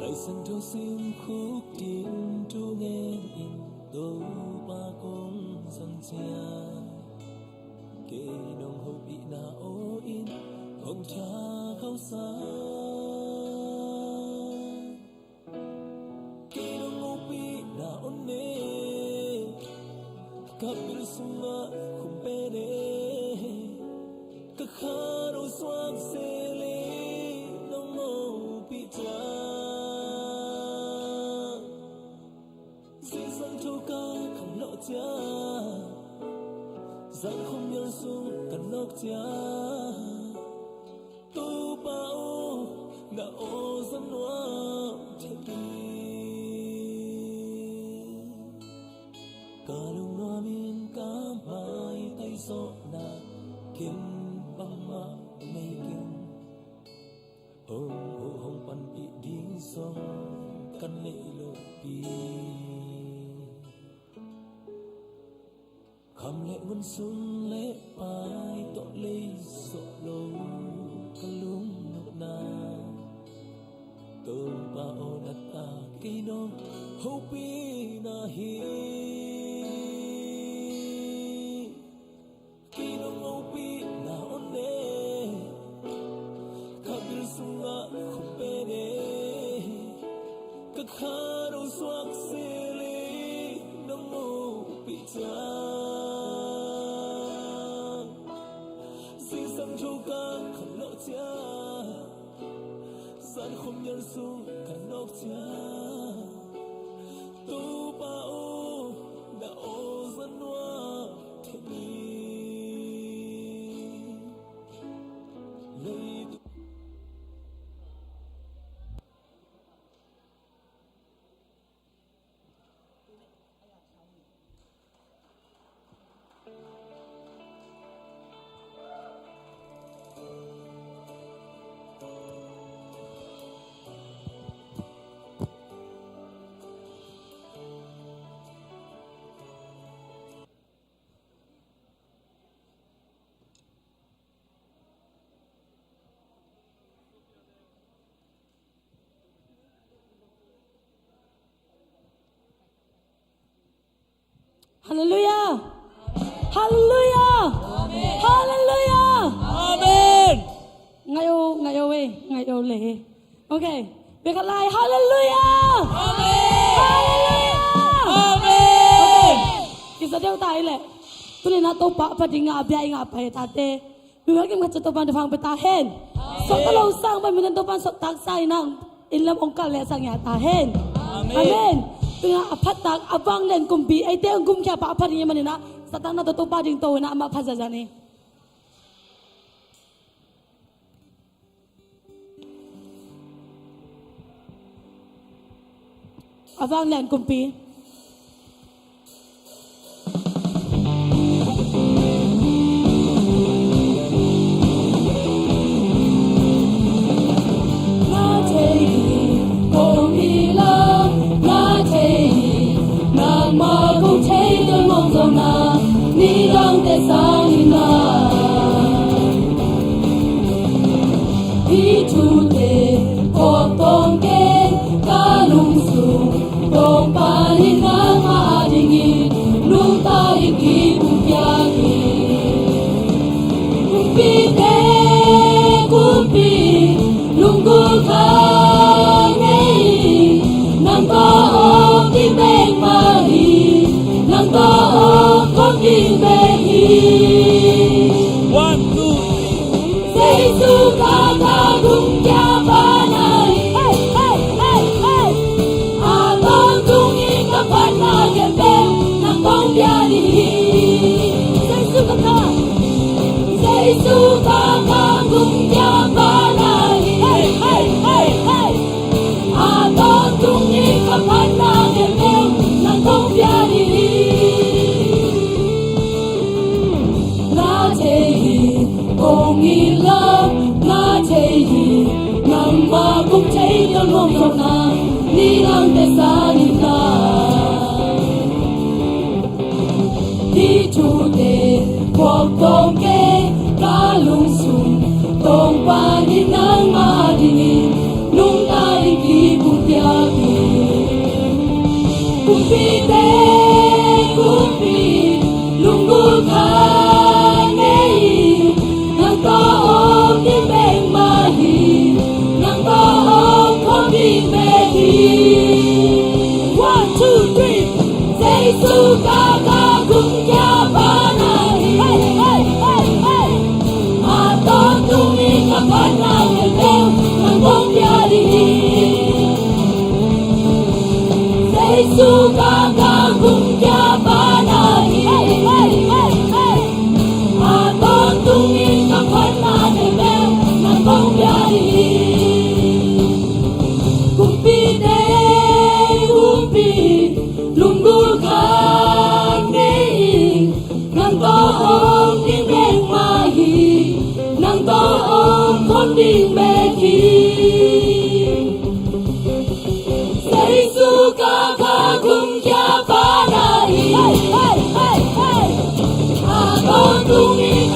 lại sân thâu sim khúc tin chu nghe in tô ba con sân chia kê nong hậu bị na ô in không cha khâu xa kê nong hậu bị na ôn nê cặp bên sung ngã không bê nê các khá đâu xoan xê lê nong hậu bị cha cha giang không nhớ sung cần nóc cha tu bao na ô dân hoa thiên đi cả lùng hoa miên cá mai tay gió na kiếm băng ma mây kiếm hồng pan bị điên sông căn lệ lộ pi kham lệ ngân sung lệ pai tọ lê sọ lâu kalung nọc na tô ba o na ta cây nong hậu pi na hi cây nong hậu pi na on nê kabil sung a không bê nê các khá đâu xoak xê lê nong hậu pi cha châu ca khẩn lộ cha gian không nhân sung cả nóc cha tu ba ô đã ô dân hoa thiên đi lấy Hallelujah! Hallelujah! Amen. Hallelujah! Amen. Ngayon lệ. Okay. Biết lại Hallelujah! Amen. Hallelujah! Amen. Kita dia tahu le. Tulen na to pa dinga biya nga pa tate. Biwag yung to pan defang betahen. So kalau sang pa minan to pan so taksay nang ilam ongkal le sang yatahen. Amen. Tengah apatak abang len kumbi ay teng kum kya pa apari man na satang na to pa ding to na ama phajajane. Abang len kumpi Hãy subscribe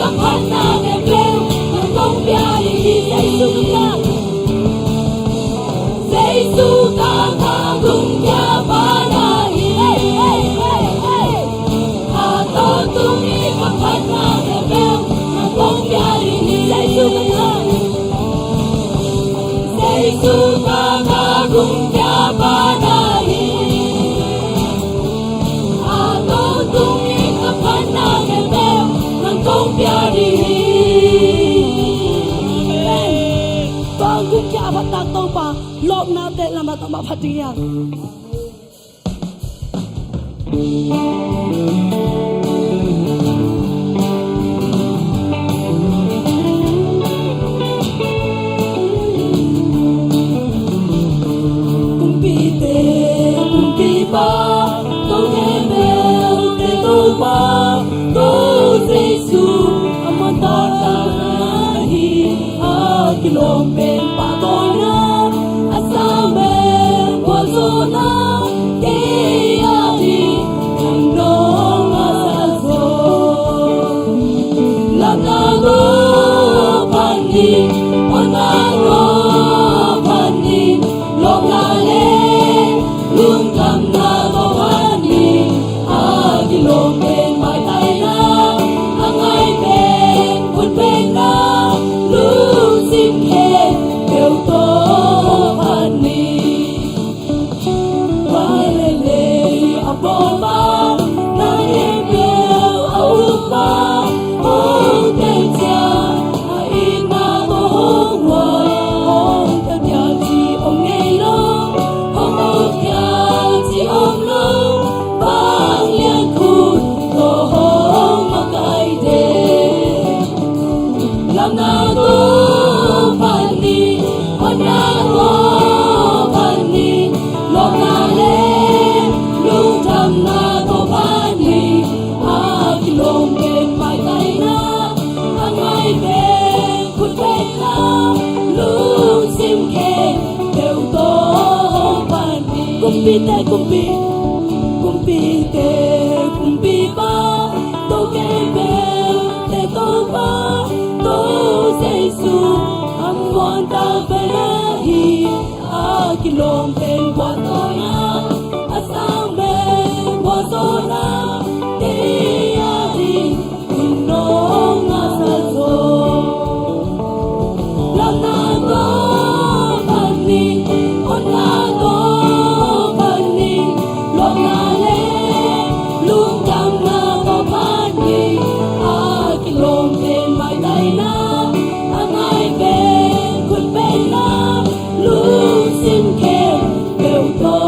các hát na em leo nang kong bia đi Giêsu ka Giêsu ka ka gung ya ba na hey hey hey hey a to tung ni các hát na em leo nang kong bia đi Giêsu ka Giêsu ka ka gung ya ba na a to tung ni các hát na em leo nang kong bia đi Bang gung ya ba ta to pa lop na te la ma ta ma phati ya ba to ke bel te to ba to Giêsu amata ta hi a kilom ben pa to na asame wa zo na ke ya di nong asazo la na go pani ona go pani lo na le Lungdam na bawani agilong ben mai tai na angai ben kun ben na lu sim ke kêu to pani vai le le abo ba na ye bel au ba o te cha ai na bo wa o te ya ji ong nei lo Om long bang lian khut to hong makai de lam na go pani on na go pani lo na le lung tham na go pani a kilom ben mai tai na angai ben khut ben na lung sim ke kêu to pani kumpi ba to ke bel te to ba to Giêsu am mon ta bela hi a kilom ben wa to ya asang ben wa zo na te ya di nong asazo la na go pani on na go Lungdam na ko pani agilong ben mai tai na angai ben kun ben na lu sim ke kêu to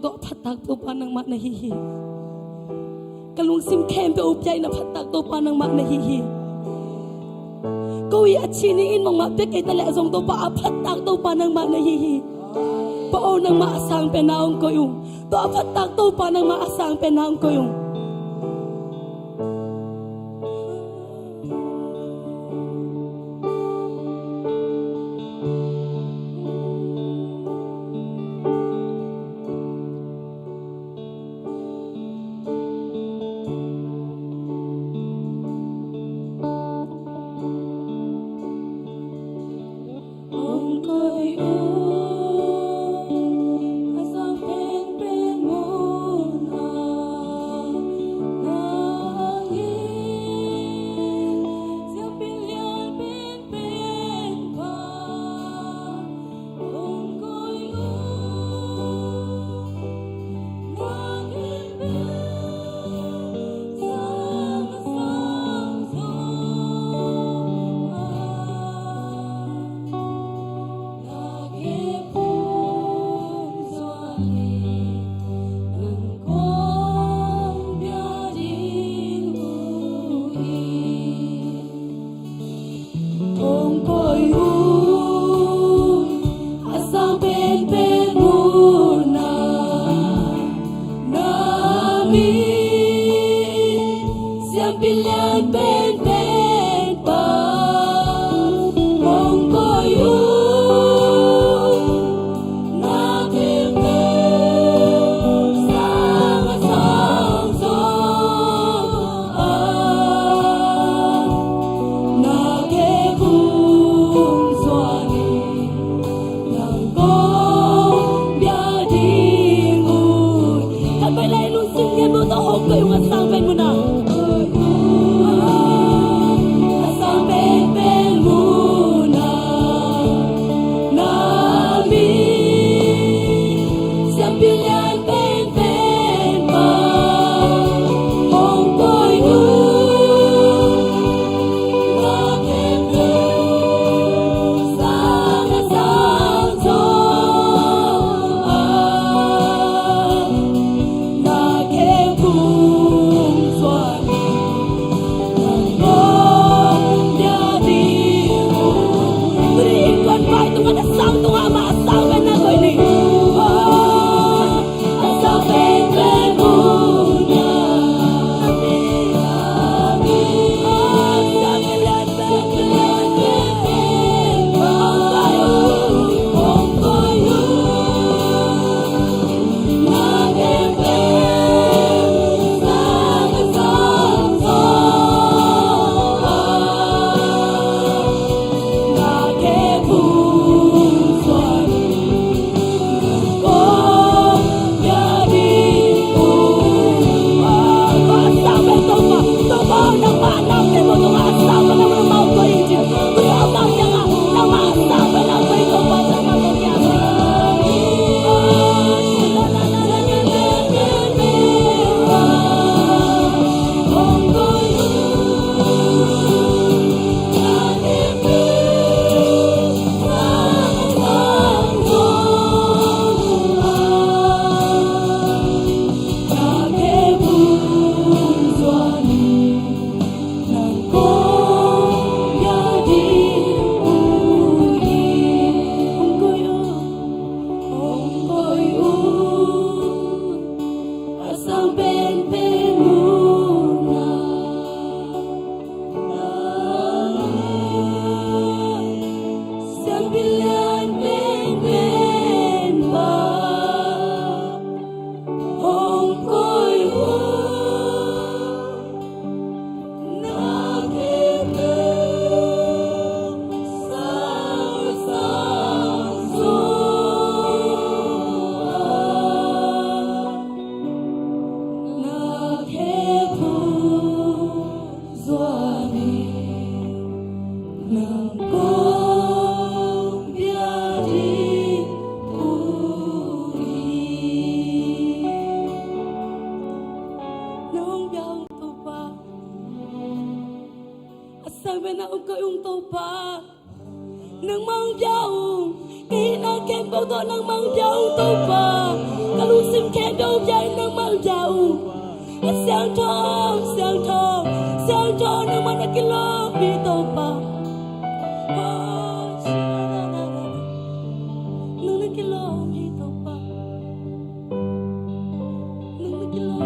do patak to pa ng mak nahihi. Kalung sim kem pe upyay na patak to pa ng mak nahihi. Kawi at siniin mong mapik ay tali azong to pa patak to pa ng mak nahihi. Pao ng maasang penaong ko yung. To patak to pa ng maasang penaong ko yung. Sabi na og kayong tawpa nang mangyaw Nghĩ na kem bao to nang mang dâu tô ba Kalu sim kem đâu dài nang mang dâu Sang thong nang mang kilo bi tô ba Nang kilo bi tô ba Nang kilo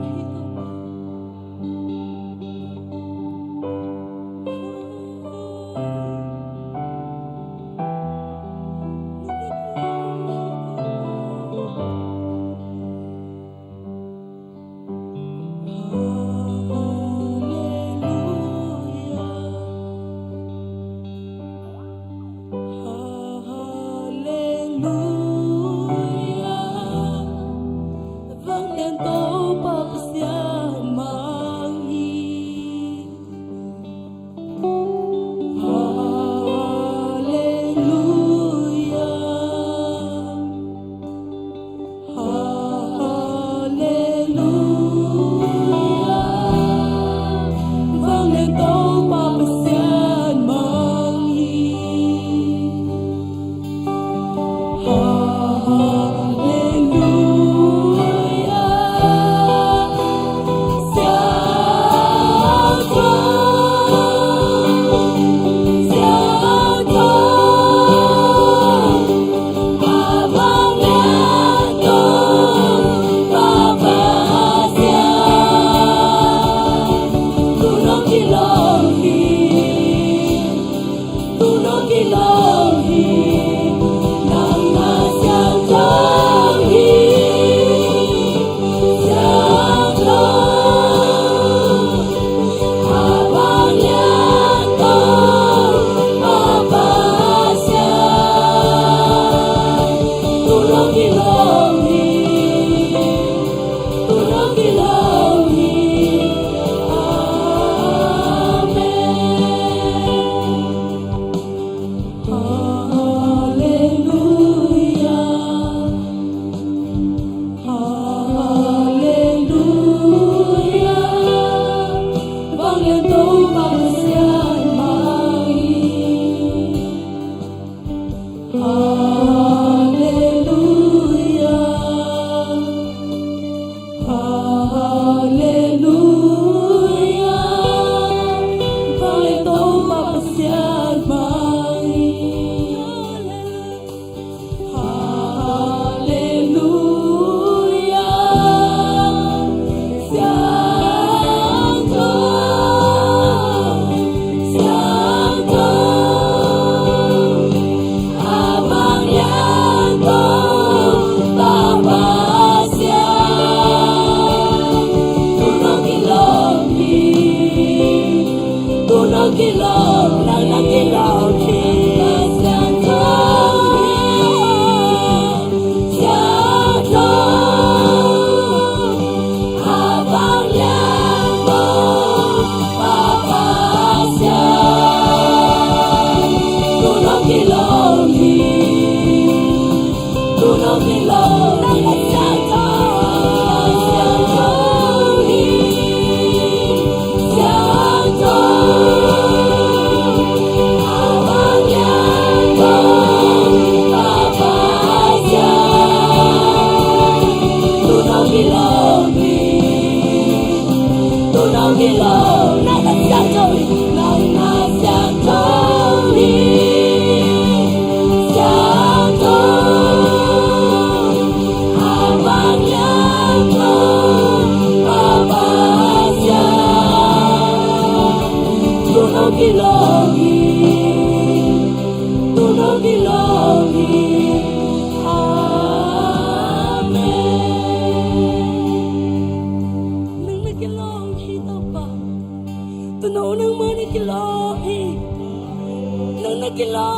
bi tô ba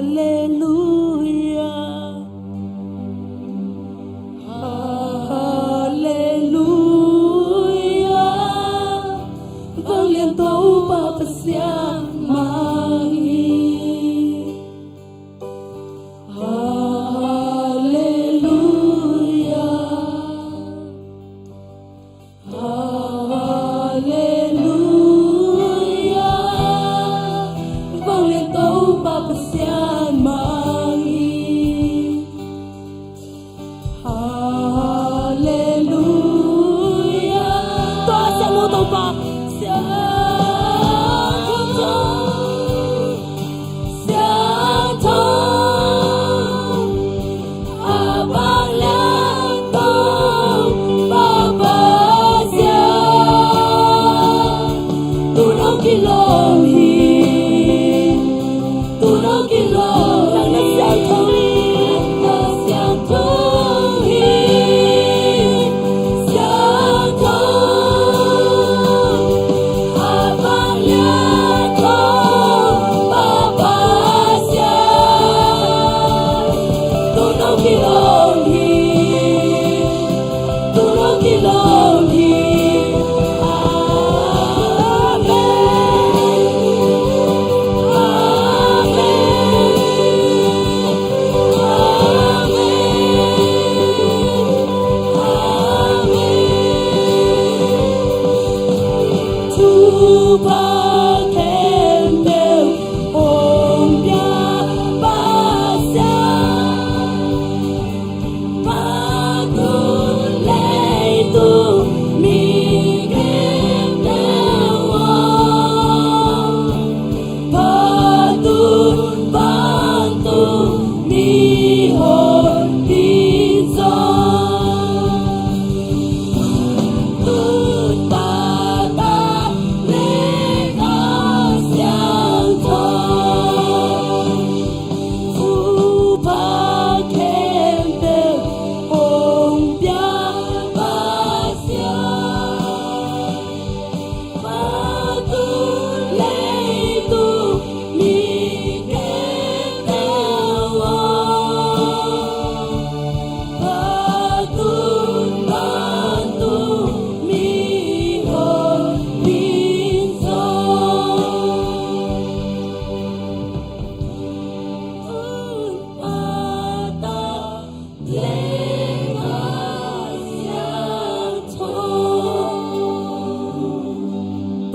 Hallelujah.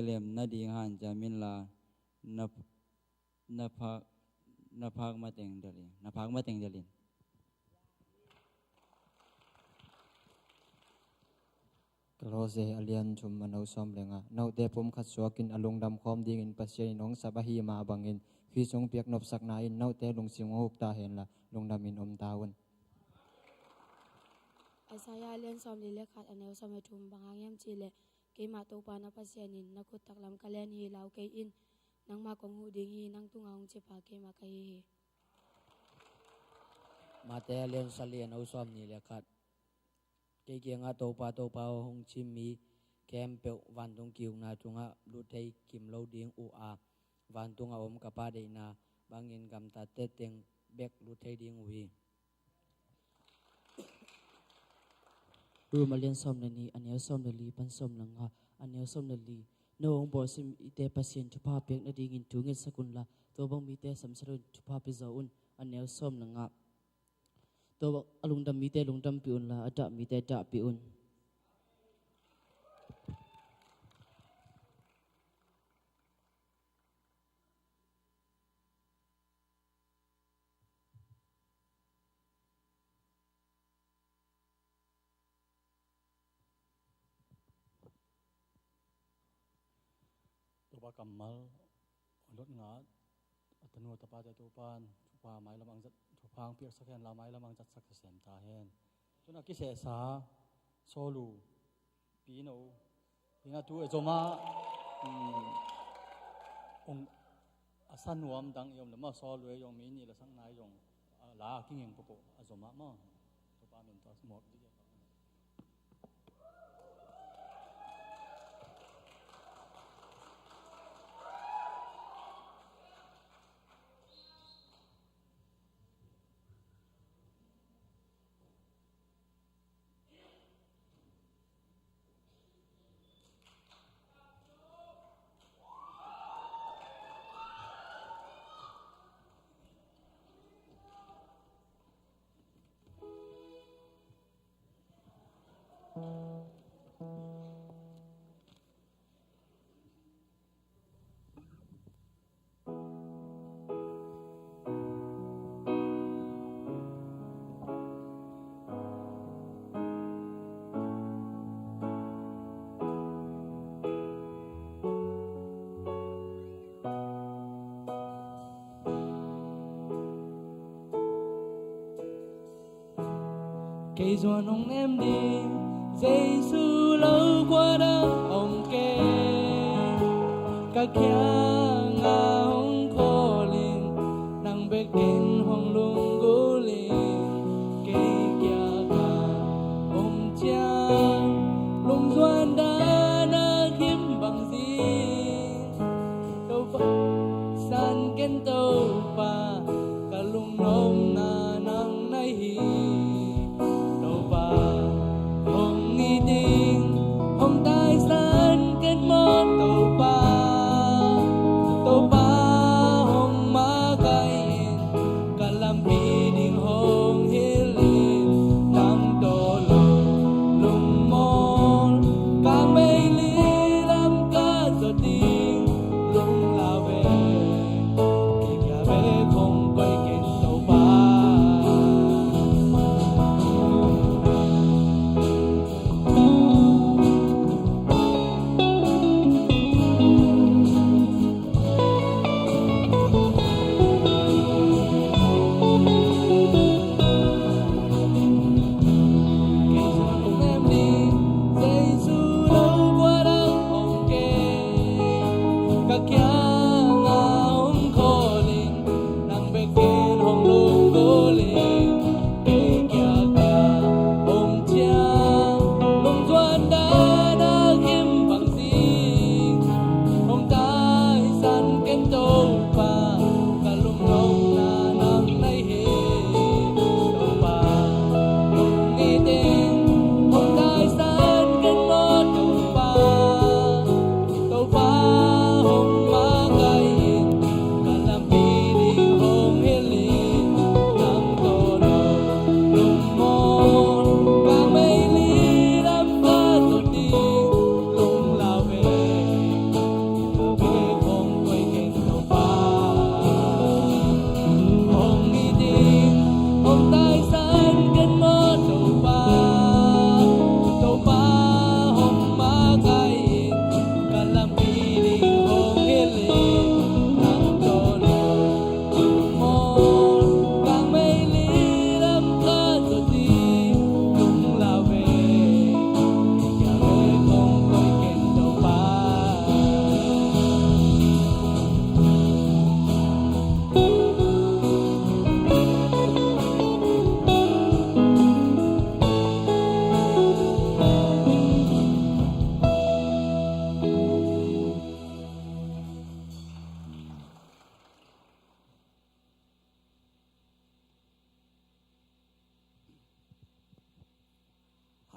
kelem na ding han jamin la na phak ma teng dalin Kalose alian chum manau som lenga nau te pum khat suakin alungdam khom ding in pasien nong sabahi ma bangin khi song piak nop sak na in nau te lung sing hok ta hen la lungdam in tawon Asaya Lian som lile khat aneu som thum bangang yam chile ke ma to pa na pasien in na kut taklam kalen hi lau ke in nang ma kong hu ding hi nang tu ngaung che pa ke ma kai hi Mate Lian salian au som ni le khat ke nga to pa hong chim mi kem pe van tung kiu na chunga lu thei kim lo ding u a van tung a om ka pa de na bangin gam ta te teng bek lu thei ding wi Rumalian som na ni anel som na li pan som lang ha anel som na li no bo sim ite pasien tu pa pek na ding in tu ngin sakun la to bang mi te sam sarun tu pa pi zaun anel som lang ha to alungdam mi te lungdam pi un la ada mi te da pi un Tupa kamal lot nga tanu tapa te tupan tupa mai lamang zat tupang piak sakhen la mai lamang zat sak sem ta hen tuna ki se sa solu pino pinga tu ezoma ong asan wam dang yom lama solu yom mini la sang nai yong la kingeng popo azoma ma tupa min ta smok di cây gió nồng em đi dây su lâu qua đó ông kê các kia ngà hong khô linh nang bê kên hong lung gô linh cây kia cả ông cha lung doan đã na kiếm bằng gì đâu san kén tàu pa cả lung nông na nang nay hi hồng tai san kết mơ tàu pa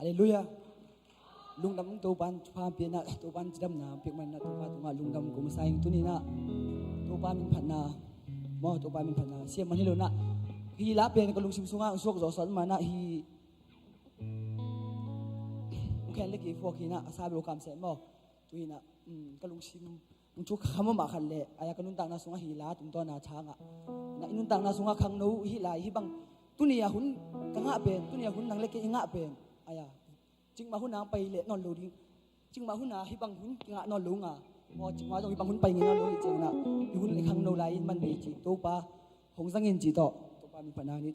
Hallelujah. Lungdam tu pan chupa pina tu pan jam na pikman na tu pa tu nga lungdam ko masayang tu ni na tu pa min phan na mo tu pa min phan na siam man hilo na hi la pen ko lung sim sunga usok zo san mana hi khen le ki fo ki na sa bo kam se mo tu hi na ko lung sim ung chu kham ma khan le aya kanun ta na sunga hi la tum to na changa na inun ta na sunga khang no hi la hi bang tu ni ya hun ka nga pen tu ni ya hun nang le ke nga pen aya chính mà hun nang pai le non lo ding chính mà hun na hi bang hun nga non lo nga mo chính mà hi bang hun pai nga lo hi cheng na hi hun le khang no lai man ni chi to pa hong sang in chi to pa mi pa na ni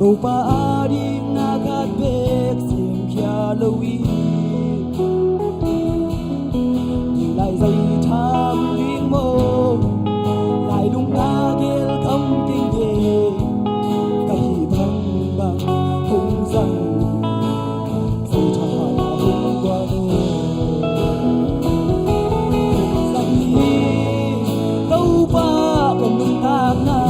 Tô pa ading nagat bek sim kya lowi Lại dây tham liên mô Lại đúng na gel không kinh ghê Cây thăng bằng hung răng Dây cha là hung qua đô Hung răng đi Đâu pa còn đừng thang na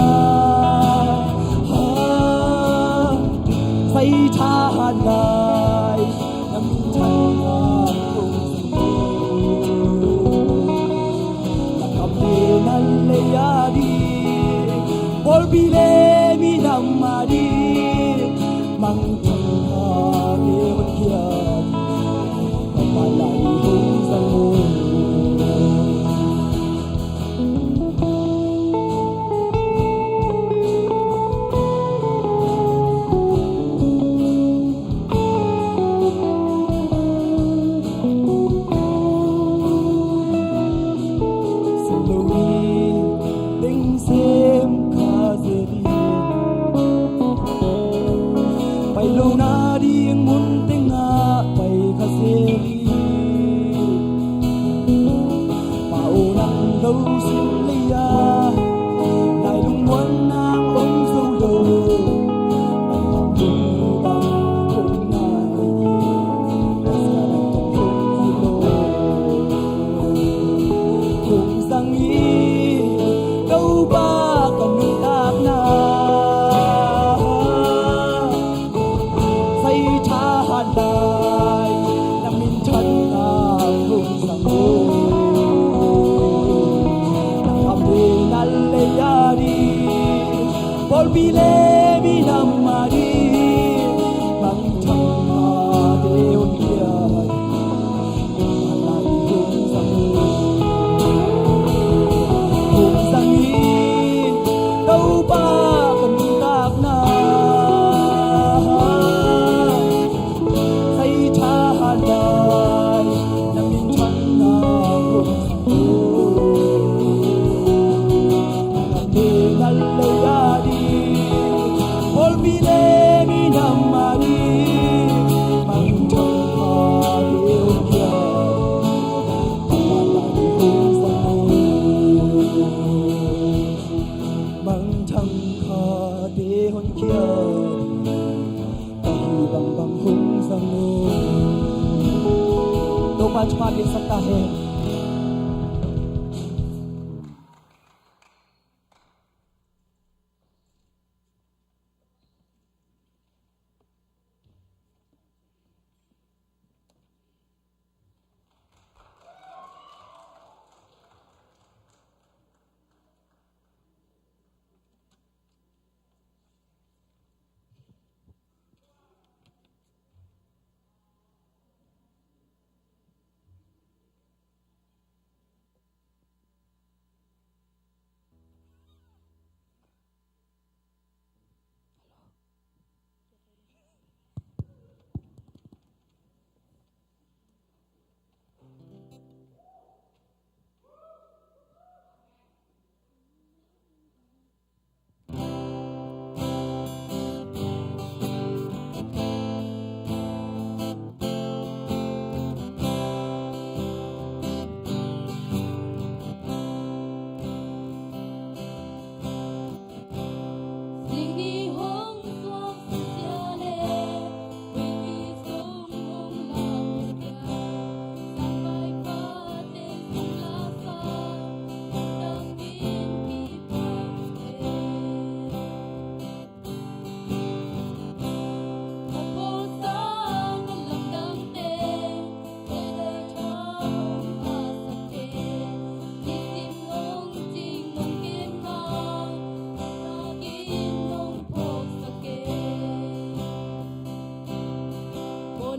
Say cha hàn lại Nằm chân hàn không Lạc cầm đi năn lê ya đi Bol bile mi nam ma đi Mang chân hà đê hôn kia Cầm bà lại hôn dân mô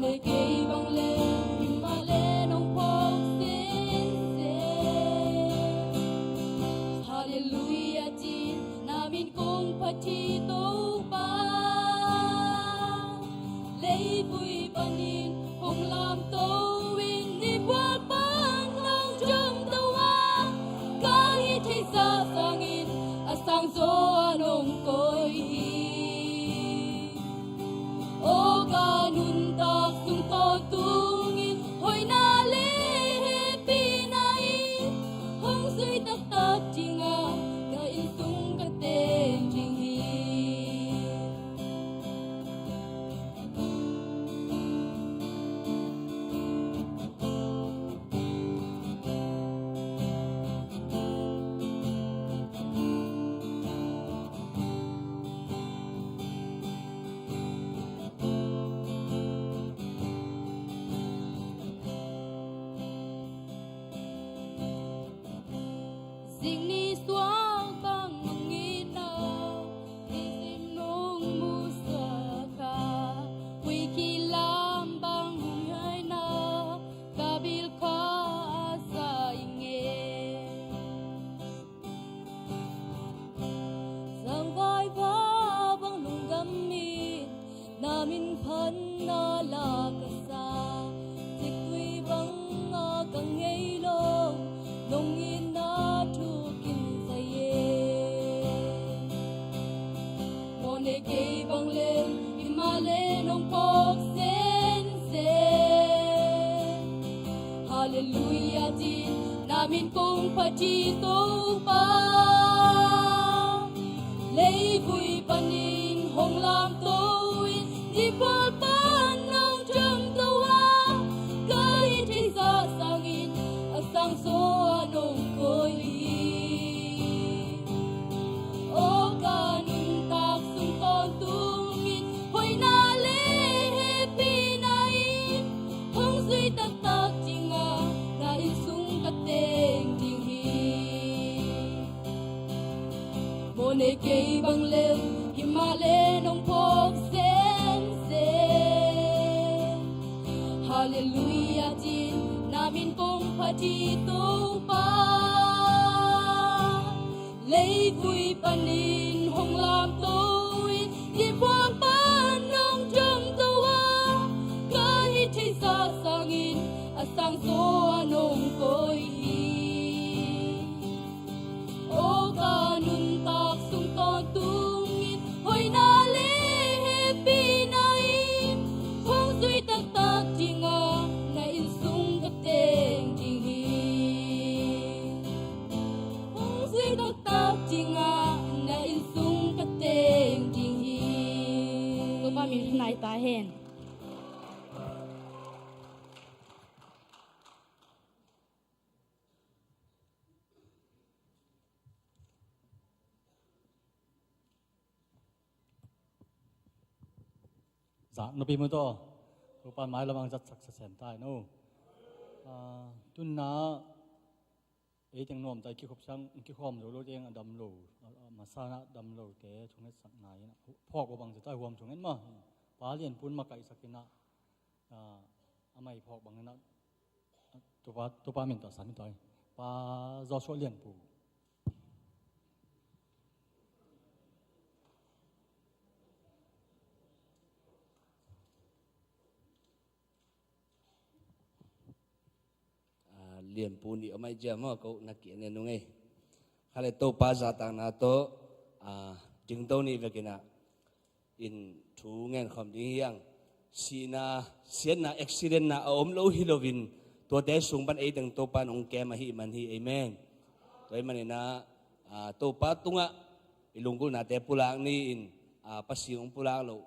Mone kay bang le male nong pok sin se Hallelujah din namin kong patito pa Lay vui panin hong lam to win ni buat bang long jom tawa kahit ay sa sangin asang so anong koy O ganun tak sung to tungin hoy nale pinain hong suy tak tak jinga ka insung kateng jinghi Sing ni suang bang mangina Isim nong musaka Hui kilam bang hungai na Kabil ka asa inge Sang vai ba bang lungdam min Namin pan na lakasa Tikwi bang agang ngaylong Nongin na tukin saye Mone kay bang len imale nong pok sen sen Hallelujah din namin kong patito pa Lay vui panin hong lam toin di pa nong jam tawa kahit ay sasangin asang so anong koy O ganun tak sung tungin hoy nale pinain hong suy tak tak jinga na insung kateng jinghi Mone kay bang lem himale nong pok sen sen Hallelujah din namin kong patito pa Lay vui panin hong lam toin di buang panong jom tawa kahit ay sasangin asang so anong koy O ganun tak sung tungin hoy nale pinain hong suy tak tak jinga na insung kateng jinghi Hong suy tak tak jinga na insung kateng jinghi Cô ba mình này ta hen Dạ nó bị mất to, lúc ban mai là mang rất sắc sén tai nô, tuần na, ấy tiếng nôm tại kia khop sang kia khom rồi lối tiếng đầm lù, mà sa na đầm lù té chúng nó sắc này, phอกvào bằng tai huam chúng nó mà, bá liền phun mà cày sắc kia na, mày phอกbằng nó, tôi ba mình tỏ sẵn tôi, ba do số liền phù. Lian pun di amai jam ko nak kian nung eh khale to pa za tang na to jing to ni vekina in thu ngen khom ding yang sina sian na accident na om lo hilovin to te sung ban ei tang to pa nong ke ma hi man hi amen toy manina to pa tunga ilungkul na te pulang ni in pasiong pulang lo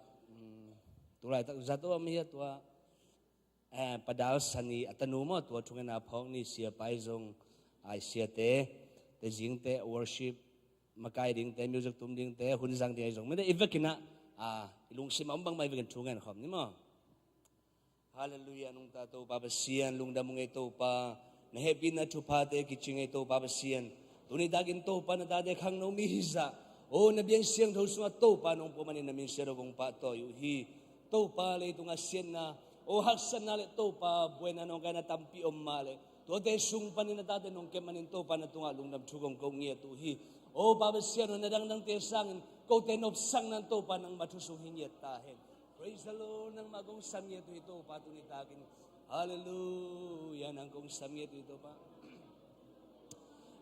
tulai tak za to mi to padal sani atanu mo to chunga na phong ni sia pai zong ai sia te jing te worship makai ding te music tum ding te hun jang te zong me de evekina ilung sim am bang mai vekan chunga khom ni mo hallelujah nung ta to baba sian lungdam ngai to pa na happy na thu pa te ki chingai to baba sian tuni dagin to pa na ta de khang no mi hiza o na biang siang tho sunga to pa nong po mani na min sero bong pa to yu hi to pa le tunga sian na o haksan na le topa buena nong kana tampi male to te sung panin na tate nong kemanin topa na tunga lungdam chugong ko ngia tu hi o babasiano na dang te sangin ko te nop sang nan topa nang matusung hinyet tahen. Praise the Lord nang magong samye tu ito pa tunitakin. Hallelujah nang kong samye tu ito pa.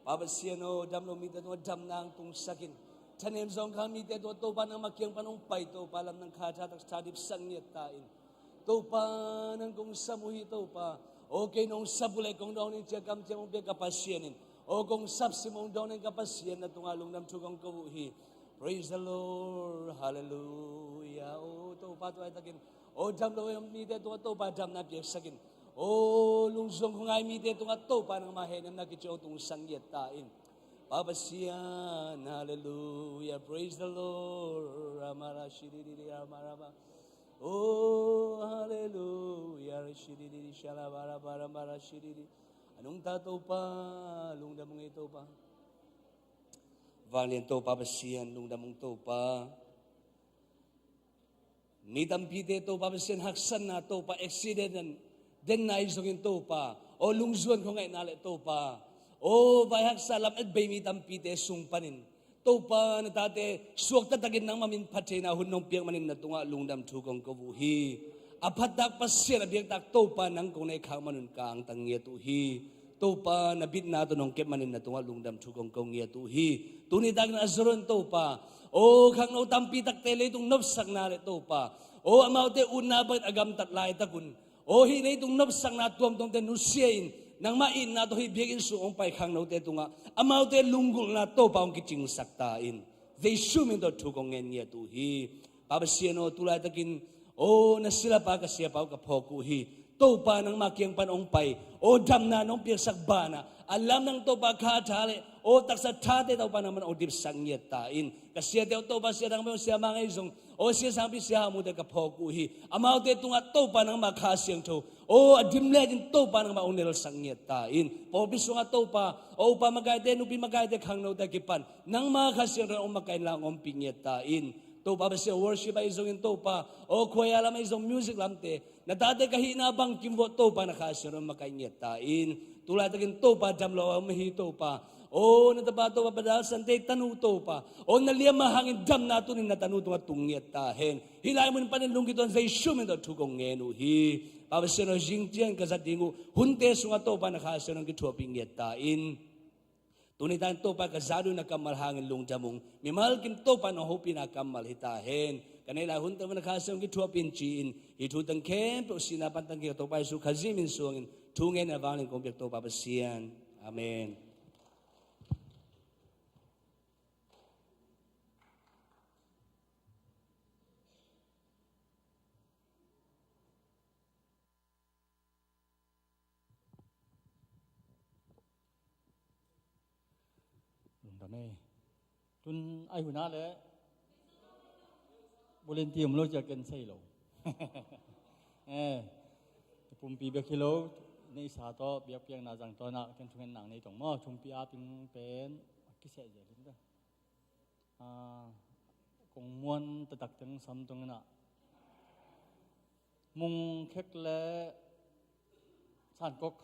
Babasiano damlo mita to dam nang tung sakin. Tanem zong kami te to pa nang makyang panong pai to palam nang khatak stadip sangye tain. To pa nang kong samuhi to pa. Okay nong sabulay kong daw ni chakam chang be kapasyanin. O kong sapsi mong daw ni kapasyan na tungalong nam chukong kabuhi. Praise the Lord. Hallelujah. O to pa to ay takin. O damlo yung mita to pa dam na piyak sakin. O lungsong kung ay mite itong ato pa ng mahenam na kityo itong sangyet tain. Babasiyan, hallelujah, praise the Lord. Ramara shiriri, ramaraba. Oh, hallelujah, shiriri, shalabara, baramara, shiriri. Anong tato pa, lungdam mong ito pa. Valian to, babasiyan, lungdam mong to pa. Mitampite to, babasiyan, haksan na to pa, accident den na isongin to pa o lungzuan ko ngay nale to pa o bayhak salam at bay mitampite sung panin to pa na tate suwag tatagin ng mamin patay na hunong piyang manin na tunga lungdam tukong kabuhi apatak pasya na biyang tak to pa nang kung naikang manun ka ang tangyatuhi to pa na bit na to nung kip manin na tunga lungdam tukong kabuhi tunidag na azuron to pa o kang no tampitak tele itong nopsak nale to pa o amaw te unabag agam tatlay takun o hinay itong nabsang na tuwam tong tenusyain nang main na to hibigin suong paikang na ito nga amaw te lunggol na to paong kiching saktain they shumin to tukong ngenya to hi babasiano tulay takin o nasila pa kasya pa kapokuhi to pa nang makiang panong pay o dam na nung piyagsakbana alam nang to pa katali o taksa tate daw pa naman o dipsang nyetain kasya to pa siya nang may siya mga isong o siya sampi siya mo de kapokuhi amaw te tunga to pa nang makasyang to o adimle din to pa nang maunil sang nyetain po biso nga to pa o pa magayde nupi magayde kang no dakipan nang makasyang rin o makain lang om pinyetain to pa siya worship ay isong to pa o kuya lam isong music lam te na dati kahinabang kimbo to pa nakasyang rin makain nyetain tulad tagin to pa damlo mahito pa o natabato pa padahal sante tanuto pa o naliya mahangin dam nato ni natanuto nga tungyet tahen hilay mo ni panilungkit on say shumin to tukong ngenu hi pabasino jingtian kasatingu hunte sunga to pa nakasyo ng kitwaping yetain tunitan to pa kasado na kamalhangin lungdamong mimalkin to pa na hopi na kamalhitahen kanila hunte mo nakasyo ng kitwaping chiin hitutang kemp o sinapantang kito pa isu kazimin suangin tungen na valin kumbyak to papasiyan amen. Lungdam tun ai huna le volunteer mo lo jagan sai lo pumpi bekilo nei sa to biak piang na jang to na kan thungen nang nei tong mo thumpi a ping pen ki se je lim da kong muan ta tak teng sam tong na mung khek le san kok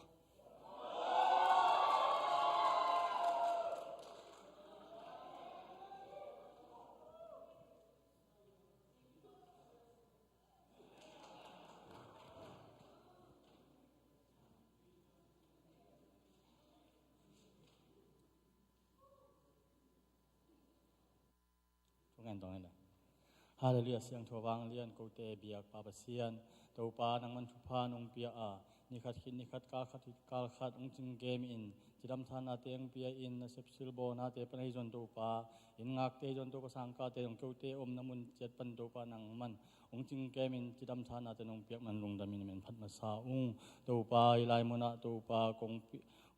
Hallelujah siang thawang lian ko te biak papasian to pa nang man thupa nong pia a nikhat khin nikhat ka khat kal khat ong ching game in chidam thana teng pia in na sepsil bo na te panai jon to pa in ngak te jon to ko sangka te ong ko te om namun chet pan to pa nang man ong ching game in chidam thana te nong piak man lungdam in men phat ma sa to pa ilai mona to pa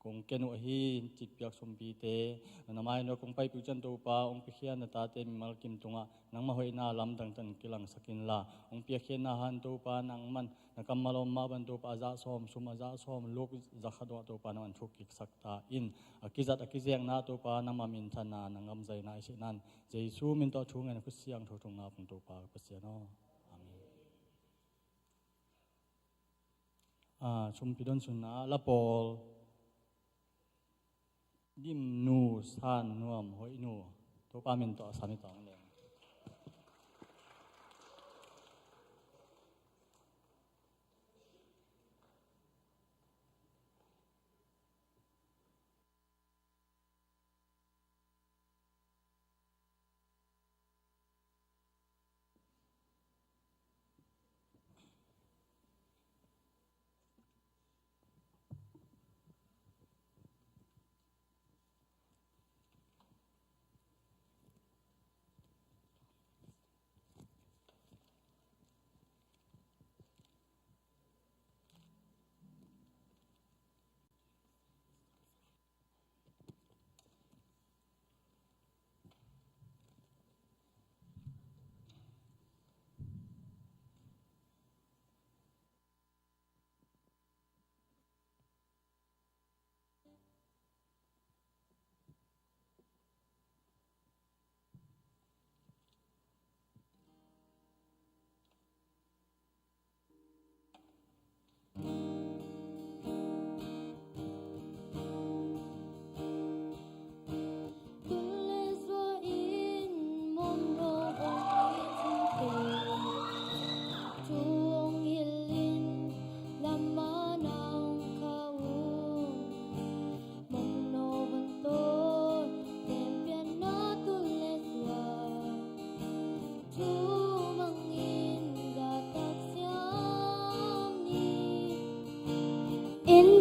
kong kenu hi chit piak sompi te namai no kong pai pu chan to pa ong pikhian na ta te mal kim tunga nang ma hoi na lam dang tan kilang sakin la ong pikhian na han to pa nang man nakam malom ma ban to pa za som suma za som lok za khadwa to pa nan thuk kik sakta in akizat akizeng na to pa nang mamin thana nangam zai na isi nan jesu min to thungen ku siang tho thong na pung to pa pasya no amen ชุมพิดอนสุนาละปอลดิมนูสานนวมหอยนูตัวปามินต่อสามิตองเลย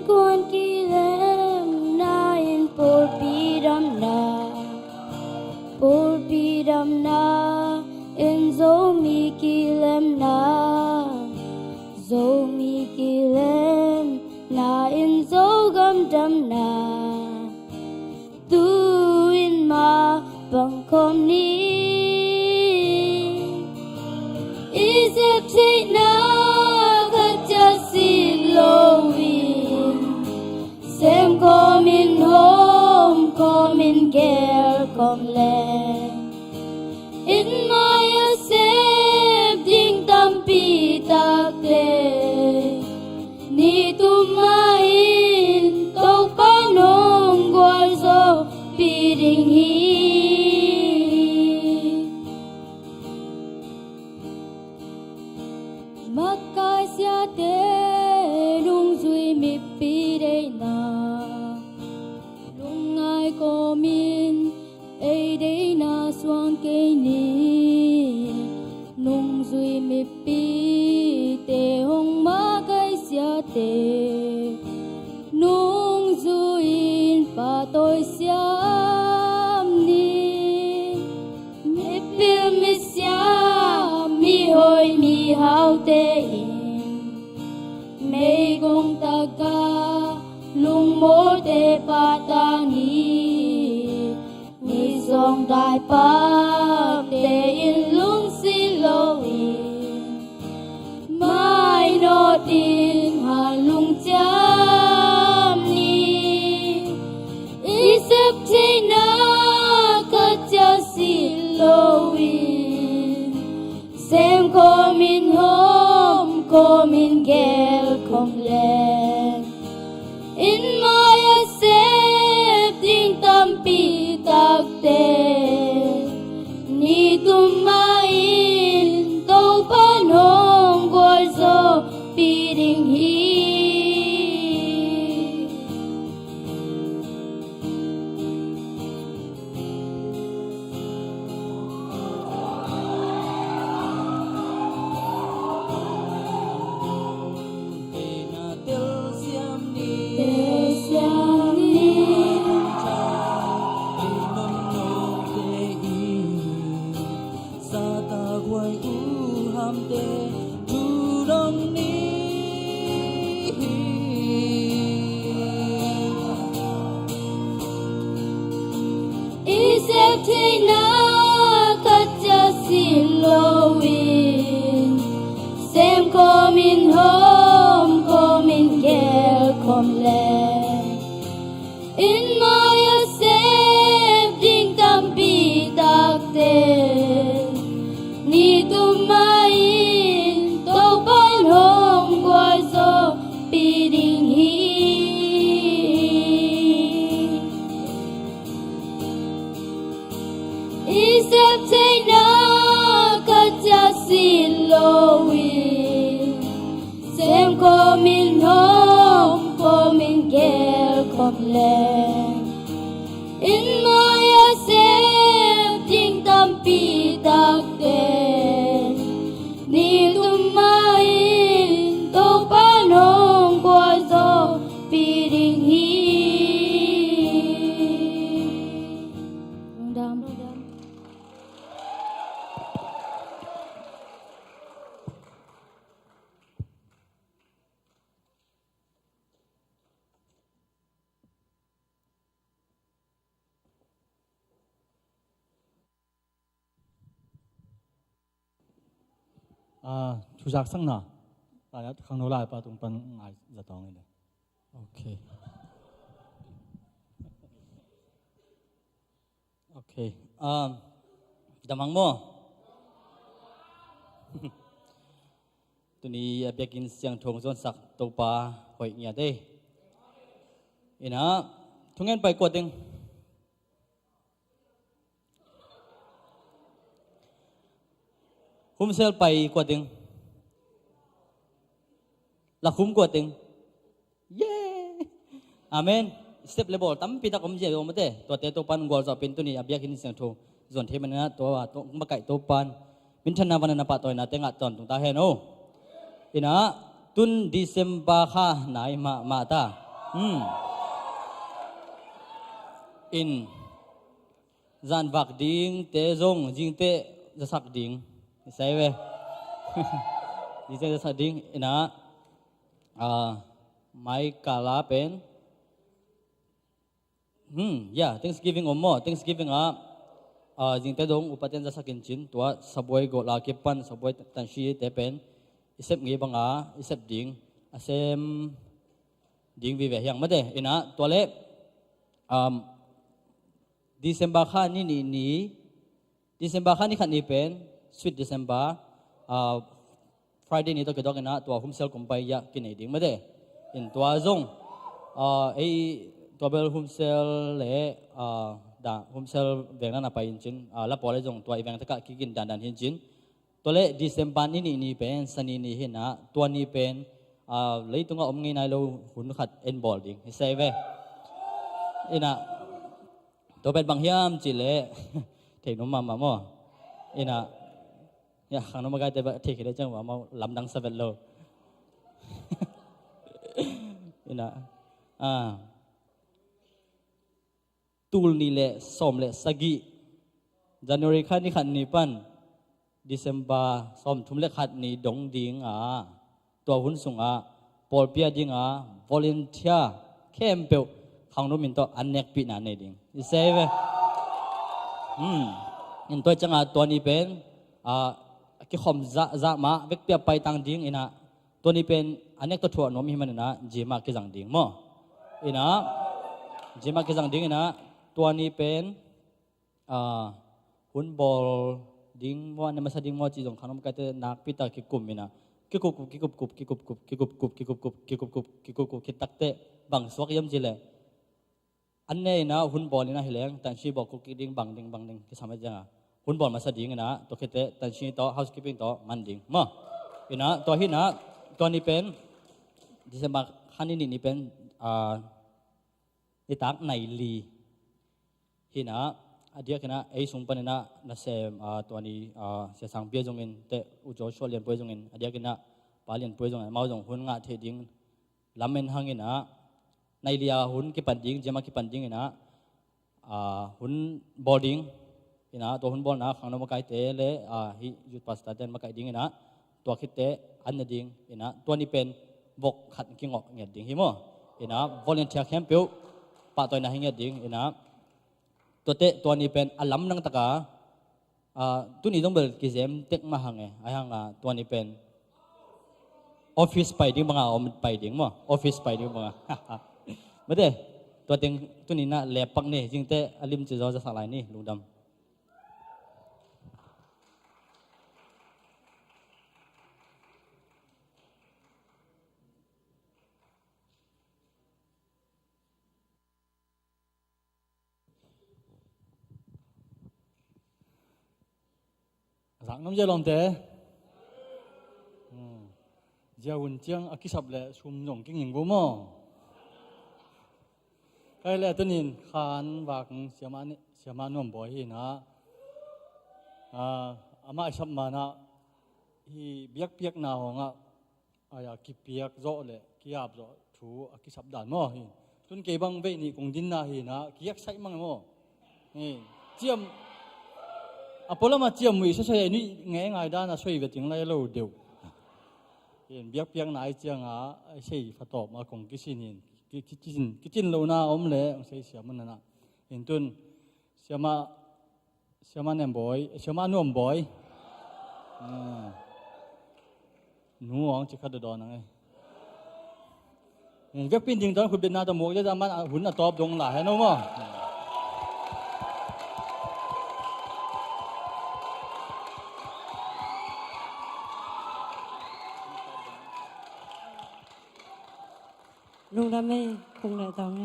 Kuan kilem na in por bidam na in zo mi kilem na in zo gam dam na tu in ma bang kom ni isep say na kacha si lowi Sem kom in home, kom in care, kom len. In maya sep ding tampi takle. Ni tumain tau panong guarzo piring hi. Makai siate nung zui mi pidei na. Komin ay day na Suan kay ni nung zui mi pi te hong magay siya te nung zuin patoy siyam ni mi pil mi siyam mi hoy mi hawh te in may gong taga lung mo te patangi mi song dai pa te in lung si lo in mai no tin ha lung cham ni isep te na ka cha si lo in sem kom in home kom in gel kom len in maya sep ding tampi takte ni tumain tau panong guarzo piring hi Kom in home, kom in care, kom len. In maya sep ding tampi takte. Ni tumain tau panhong guarzo pi có mình home có mình ghé không lên in mai xem chính tâm pi đặc đen ni tum mai tô pan home qua gió pi đình hi Lungdam chú giác sang nào là khang nô lại pa tung pan ngai za tong này okay okay damang mo tuni bekin siang thong zon sak to pa hoi nya de ina thungen pai ko ding sel pai ko ding la ko ding yeah amen step level tam pi ta kom je o mate to te to pan gol zo pin tu ni abyak hin siang thong zon the man na to to ma kai to pan min thana wan na pa toy na te nga ton tung ta he no ina tun December kha nai ma ta in zan vak ding te zong jing te za sak ding sai ve ni te za sak ding ina mai kala pen yeah Thanksgiving more Thanksgiving jing te dong upaten za sakin chin tua saboi go la ke pan saboi tan shi te pen isep ngi banga isep ding asem ding vi ve hyang mate ina tole December kha ni December kha ni khan ni pen sweet December Friday ni to ke dog ina tua hum sel kompai ya kinai ding mate in tua zong ei tobel hum sel le da hum sel veng na pa in chin la pole jong tua evang ta ka ki kin dan hin chin tole December ni pen sani ni hina tua ni pen leitunga om ngai nai lo hun khat en ball ding sai ve ina to bet bang hiam chi le thei no ma mo ina ya khang no ma ga te ba thei khile chang ma lam dang savel lo ina tul ni le som le sagi January khan ni pan December som thum le khat ni dong ding to hun sunga pol pia ding volunteer campel khang no min to anek pi na nei ding I say ve in to changa to ni pen ki khom za ma vek pia pai tang ding ina to ni pen anek to thua no mi man na jima ki jang ding mo ina jima ki jang ding ina to ni pen hun bol ding mo na masa ding mo chi jong khanom ka te nak pi ta ki kum ina ki kup ki takte bang swak yam jile anne na hun bol ina hileng tan shi bok ki ding bang ding ki samaj janga hun bol masa ding ina to khete tan shi to housekeeping to man ding mo ina to hi na to ni pen December khani ni pen ni tak nai li hina adia kana ei sung panena na se to ni se sang bia jong in te u jo shol lian poi jong in adia kana palian poi jong mau jong hun nga the ding lamen hangina nailia hun ki panding jema ki panding ina hun boarding ina to hun bol na khangno ma kai te le hi youth pastor ten ma kai ding ina to khite an ding ina to ni pen bok khat ki ngok nge ding hi mo ina volunteer camp pe pa toy na hinge ding ina to te to ni pen alam nang taka tu ni dong bel ki jem tek ma hange ayang to ni pen office pai ding mga om pai ding mo office pai ding mga mate to ting tu ni na lepak ni jingte alim chi zo za salai ni lungdam rằng nông dân lòng thế เจ้าหุ่นเจียงอากิสับแหละชุมหยงกิ้งหญิงกูมั่งใครแหละตัวนี้ขานวากเสียมาหนุ่มบ่อยนะอามาชับมานะฮีเบียกเปียกนาหงอยากกิเปียกโจ้เลยกิอาบโจ้ถูอากิสับด่านมั่งตุนเก็บังเวนี่คงดินนาฮีนะกิยักใส่มั่งมั่งนี่เจียมพอเรามาเจียมวิใช่นี่ไงด้านน่ะช่วยเวทิงไรเราเดียวเห็นเบียกเปียกนายเจียงใช่ฝาตอบมาคงกิสินินกิจินเราหน้าอมเลยใช่เสียมันนะเห็นตุนเสียมาเนี่ยบ่อยเสียมาหนุ่มบ่อยหนูอ๋องจะขัดดอนไงเวียกปิ้นจริงตอนคุณเป็นนาตะหมวกจะมันหุ่นตอบดงหลายน้องมั้งลุงดำไม่คงไหนต่อไง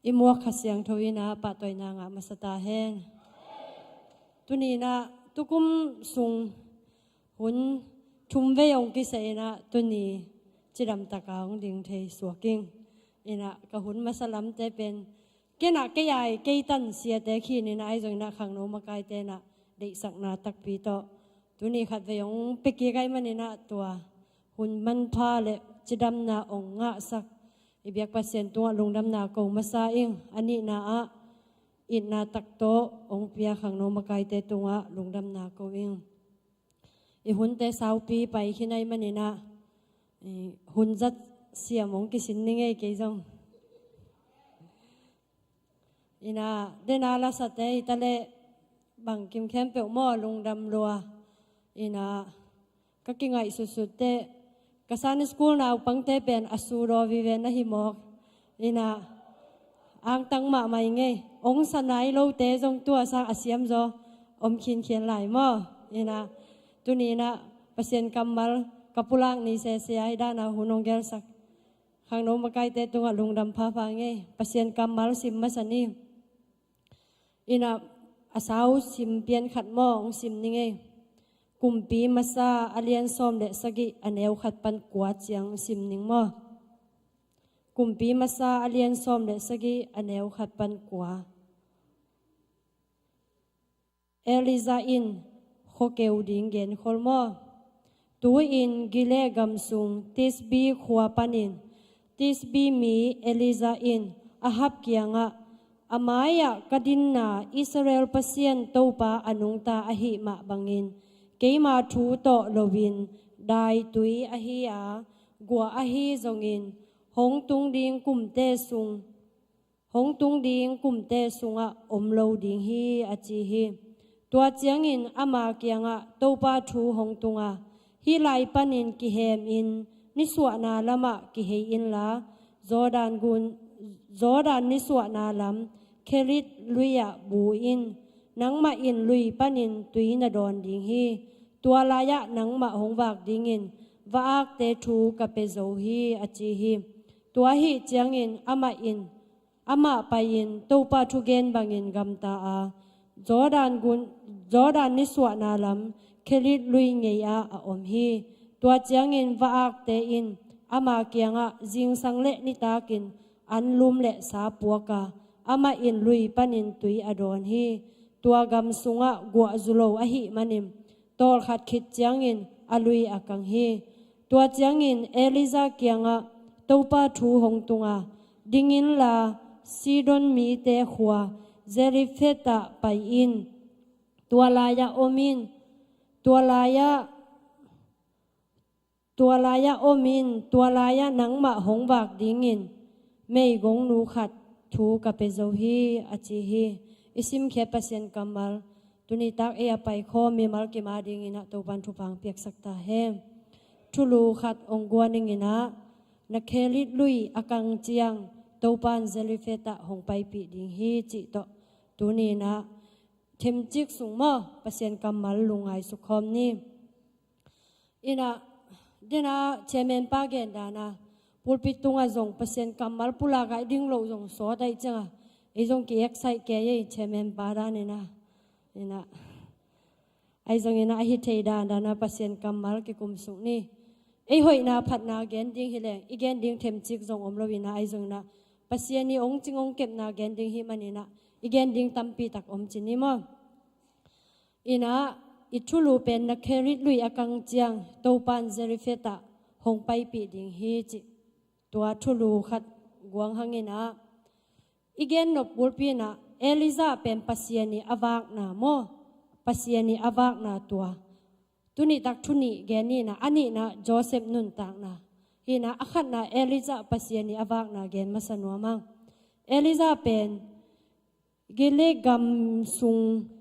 อิมัวขเสียงทวีนาปะตอยนางมาสตาเฮนตุนีนะตุกุมสุงหุ่นชุมเวองกิเสนะตุนีจิรำตะกางดิ่งเทสวกิงอินะกะหุ่นมาสลัมเตเป็นเกนักเกยายเกยตันเสียเตขีนี่นะไอจงนะขังโนมากายเตนะเด็กสักนาตักปีโตตัวนี้ขัดไปยงปิกีไกมันนี่นะตัวหุ่นมันพาเลจิดำนาองงะสักอีเบียกเปอร์เซ็นต์ตัวลงดำนาโกมาซาอิงอันนี้นาอินนาตักโตองเปียขังโนมากายเตตัวลงดำนาโกอิงอีหุ่นเตสาวปีไปขี้ในมันนี่นะหุ่นจัดเสียมองกิสินนี่ไงเกยจงอีน่าเดนาลาสเตอิตาเลบังกิมแคมเปลหม้อลงดำรัวอีน่าก็กิงไงสุดๆเตะกษานสกูลนาปังเตเป็นอสูรวิเวนะฮิมอกอีน่าอ่างตังมาไม่ไงองสนายโลเตจงตัวสร้างอาเซียมจออมขินเขียนหลายหม้ออีน่าตัวนี้นะเปอร์เซ็นต์กำมัลกับปุลังนี่เสียด้านอาหุนองเกลสักข้างโน้มมาไกลเตตัวลงดำพาฟังไงเปอร์เซ็นต์กำมัลสิมมาสันนี่อีน่าอาสาวสิมเปลี่ยนขัดหม้อองสิมนี่ไงกุมปีมาซาอเลียนซอมเดสกิอันเอวขัดปันกวาดเจียงสิมนิงหม้อกุมปีมาซาอเลียนซอมเดสกิอันเอวขัดปันกวาเอลิซาอินโคเกวดิงเกนโคลมอตัวอินกิเลกัมซุงติสบีขวาปันินติสบีมีเอลิซาอินอาฮับเกียงะอามายะกดินนาอิสราเอลเปเซียนโตปาอนุงตาอหิมาบังอินเกมาทูโตโลวินได้ตุยอหิอากัวอหิจงอินหงตุงดิงกุมเตซุงหงตุงดิงกุมเตซุงอะอมโลดิงฮีอาจีฮีตัวเจียงอินอามาเกียงอะโตปาทูหงตุงอะฮีไลปันินกิเฮมอินนิสวนาละมะกิเฮอินลาจอดานนิสวนาลัมเคริตลุยะบูอินนังมาอินลุยปันินตุยนาดอนดิงฮีตัวลายะนังมาหงวากดิงอินวากเตทูกับเปโซฮีอจีฮีตัวฮีเจียงอินอามาไปอินตูปาทุเกนบังอินกัมตาอาจอดานนิสวนาลัมเคริตลุยเงียอาอมฮีตัวเจียงอินวากเตอินอามาเกียงะจิงสังเลนิตากินอันลุมเลสาปัวกาอามาอินลุยปันินตุยอดอนฮีตัวกำสุงะกัวจุโลอหิมันิมตอลขัดขิดเจียงอินอลุยอากังฮีตัวเจียงอินเอลิซาเกียงะโตปาทูหงตุงะดิงินลาซีดอนมีเตขัวเจริเฟตาไปอินตัวลายาโอมินตัวลายาโอมินตัวลายาหนังมะหงวากดิงินไม่กงนูขัดทูกับเปโซฮีอาจีฮีอิสิมเขปเซนกัมมัลตุนิตักเอไปขอมีมัลกิมาดิงินะตัวบันทุพังเปียกสักตาเฮมทุลูขัดองกวนิงินะนักเคลิดลุยอากังเจียงตัวปันเซลิเฟตะหงไปปีดิงฮีจิโตตุนีนะเทมจิกสุงมอเปเซนกัมมัลลุงไอสุขอมนี่อินะเดนะเชเมนปาเกนดานะปูปิตุงอาจงเปเซนกัมมัลปุลากายดิ้งโลจงสอได้จังไอจงเกียกใส่แกยเชเมนปาดานี่นะ ไอจงอินะฮิเทดาดานาปัสยันกัมมัลกิกุมสุนี่ไอหอยนาพัดนาแกนดิ้งฮิเลงอีแกนดิ้งเทมจิกจงอมลวินะไอจงนะปัสยันนี่องจิงองเก็บนาแกนดิ้งฮิมันนี่นะอีแกนดิ้งตัมปีตักอมจินี่มั้งอินะอิทุลูเป็นนักเคริลุยอากังเจียงโตปันเซริเฟตาหงไปปีดิ้งฮิจิตัวทุลูขัดกวางหังอินะอีแกนนบบุลปีนะเอลิซาเป็นปัสยันนี่อวากนาโมปัสยันนี่อวากนาตัวตุนิตักทุนิแกนี่นะอันนี้นะโจเซฟนุนตักนะฮีนะอัขัดนะเอลิซาปัสยันนี่อวากนาแกนมาสนัวมังเอลิซาเป็นกิเลกัมซุง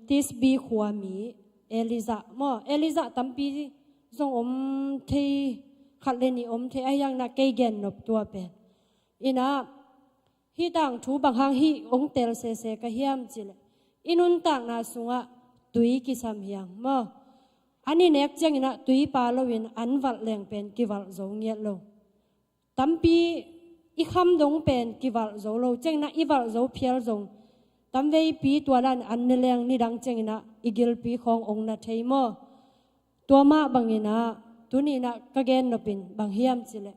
ติสบีขวามีเอลิซาโมเอลิซาตั้มปีทรงเทขัดเลนี่เทไอยังนะเกยเกนนบตัวเป็นอีนะฮีต่างทูบางหางฮีองเตลเซเซกะเฮียมจิเลอินุนต่างนาสุงะตุยกิสัมเฮียงโมอันนี้เน็กจังนะตุยปาลวินอันวัดแรงเป็นกิวัลโจเงียโลตั้มปีอีคำดงเป็นกิวัลโจโลจังนะอีวัลโจเพียลโจตั้มเวปีตัวนั้นอันเนแรงนี่ดังจังนะอีกิลปีขององค์นาเทโมตัวมาบังอินะตุนีนะกะเกนนปินบังเฮียมจิเล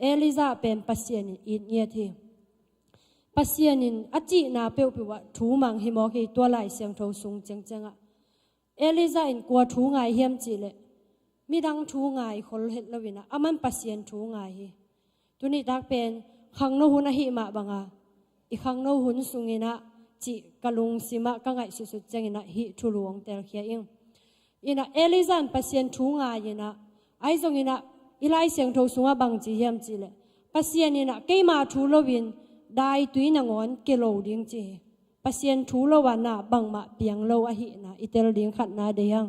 เอลิซาเป็นปัสเซียนอินเนียทีปัสยันินอจินาเปียวปิวะทูมังหิมอกีตัวไหลเสียงโทสุงจังจังอะเอลิซาอินกลัวทูงายเฮียมจิเลมีดังทูงายคนเห็ดละวินะอามันปัสยันทูงายฮีตัวนี้ตักเป็นขังโนหุนหิมะบังอะอีขังโนหุนสุงินะจิกะลุงสิมะกังไงสุดๆจังอินะฮิทุลวงเตลเขียอิงอินะเอลิซาปัสยันทูงายอินะไอซงอินะอีไลเสียงโทสุงะบังจิเฮียมจิเลปัสยันอินะเกยมาทูลวินได้ตุยนางอนเกโลดิ้งจีปัสยันทูโลวานาบังมาเปียงโลอหินะอิเตลดิ้งขัดนาเดียง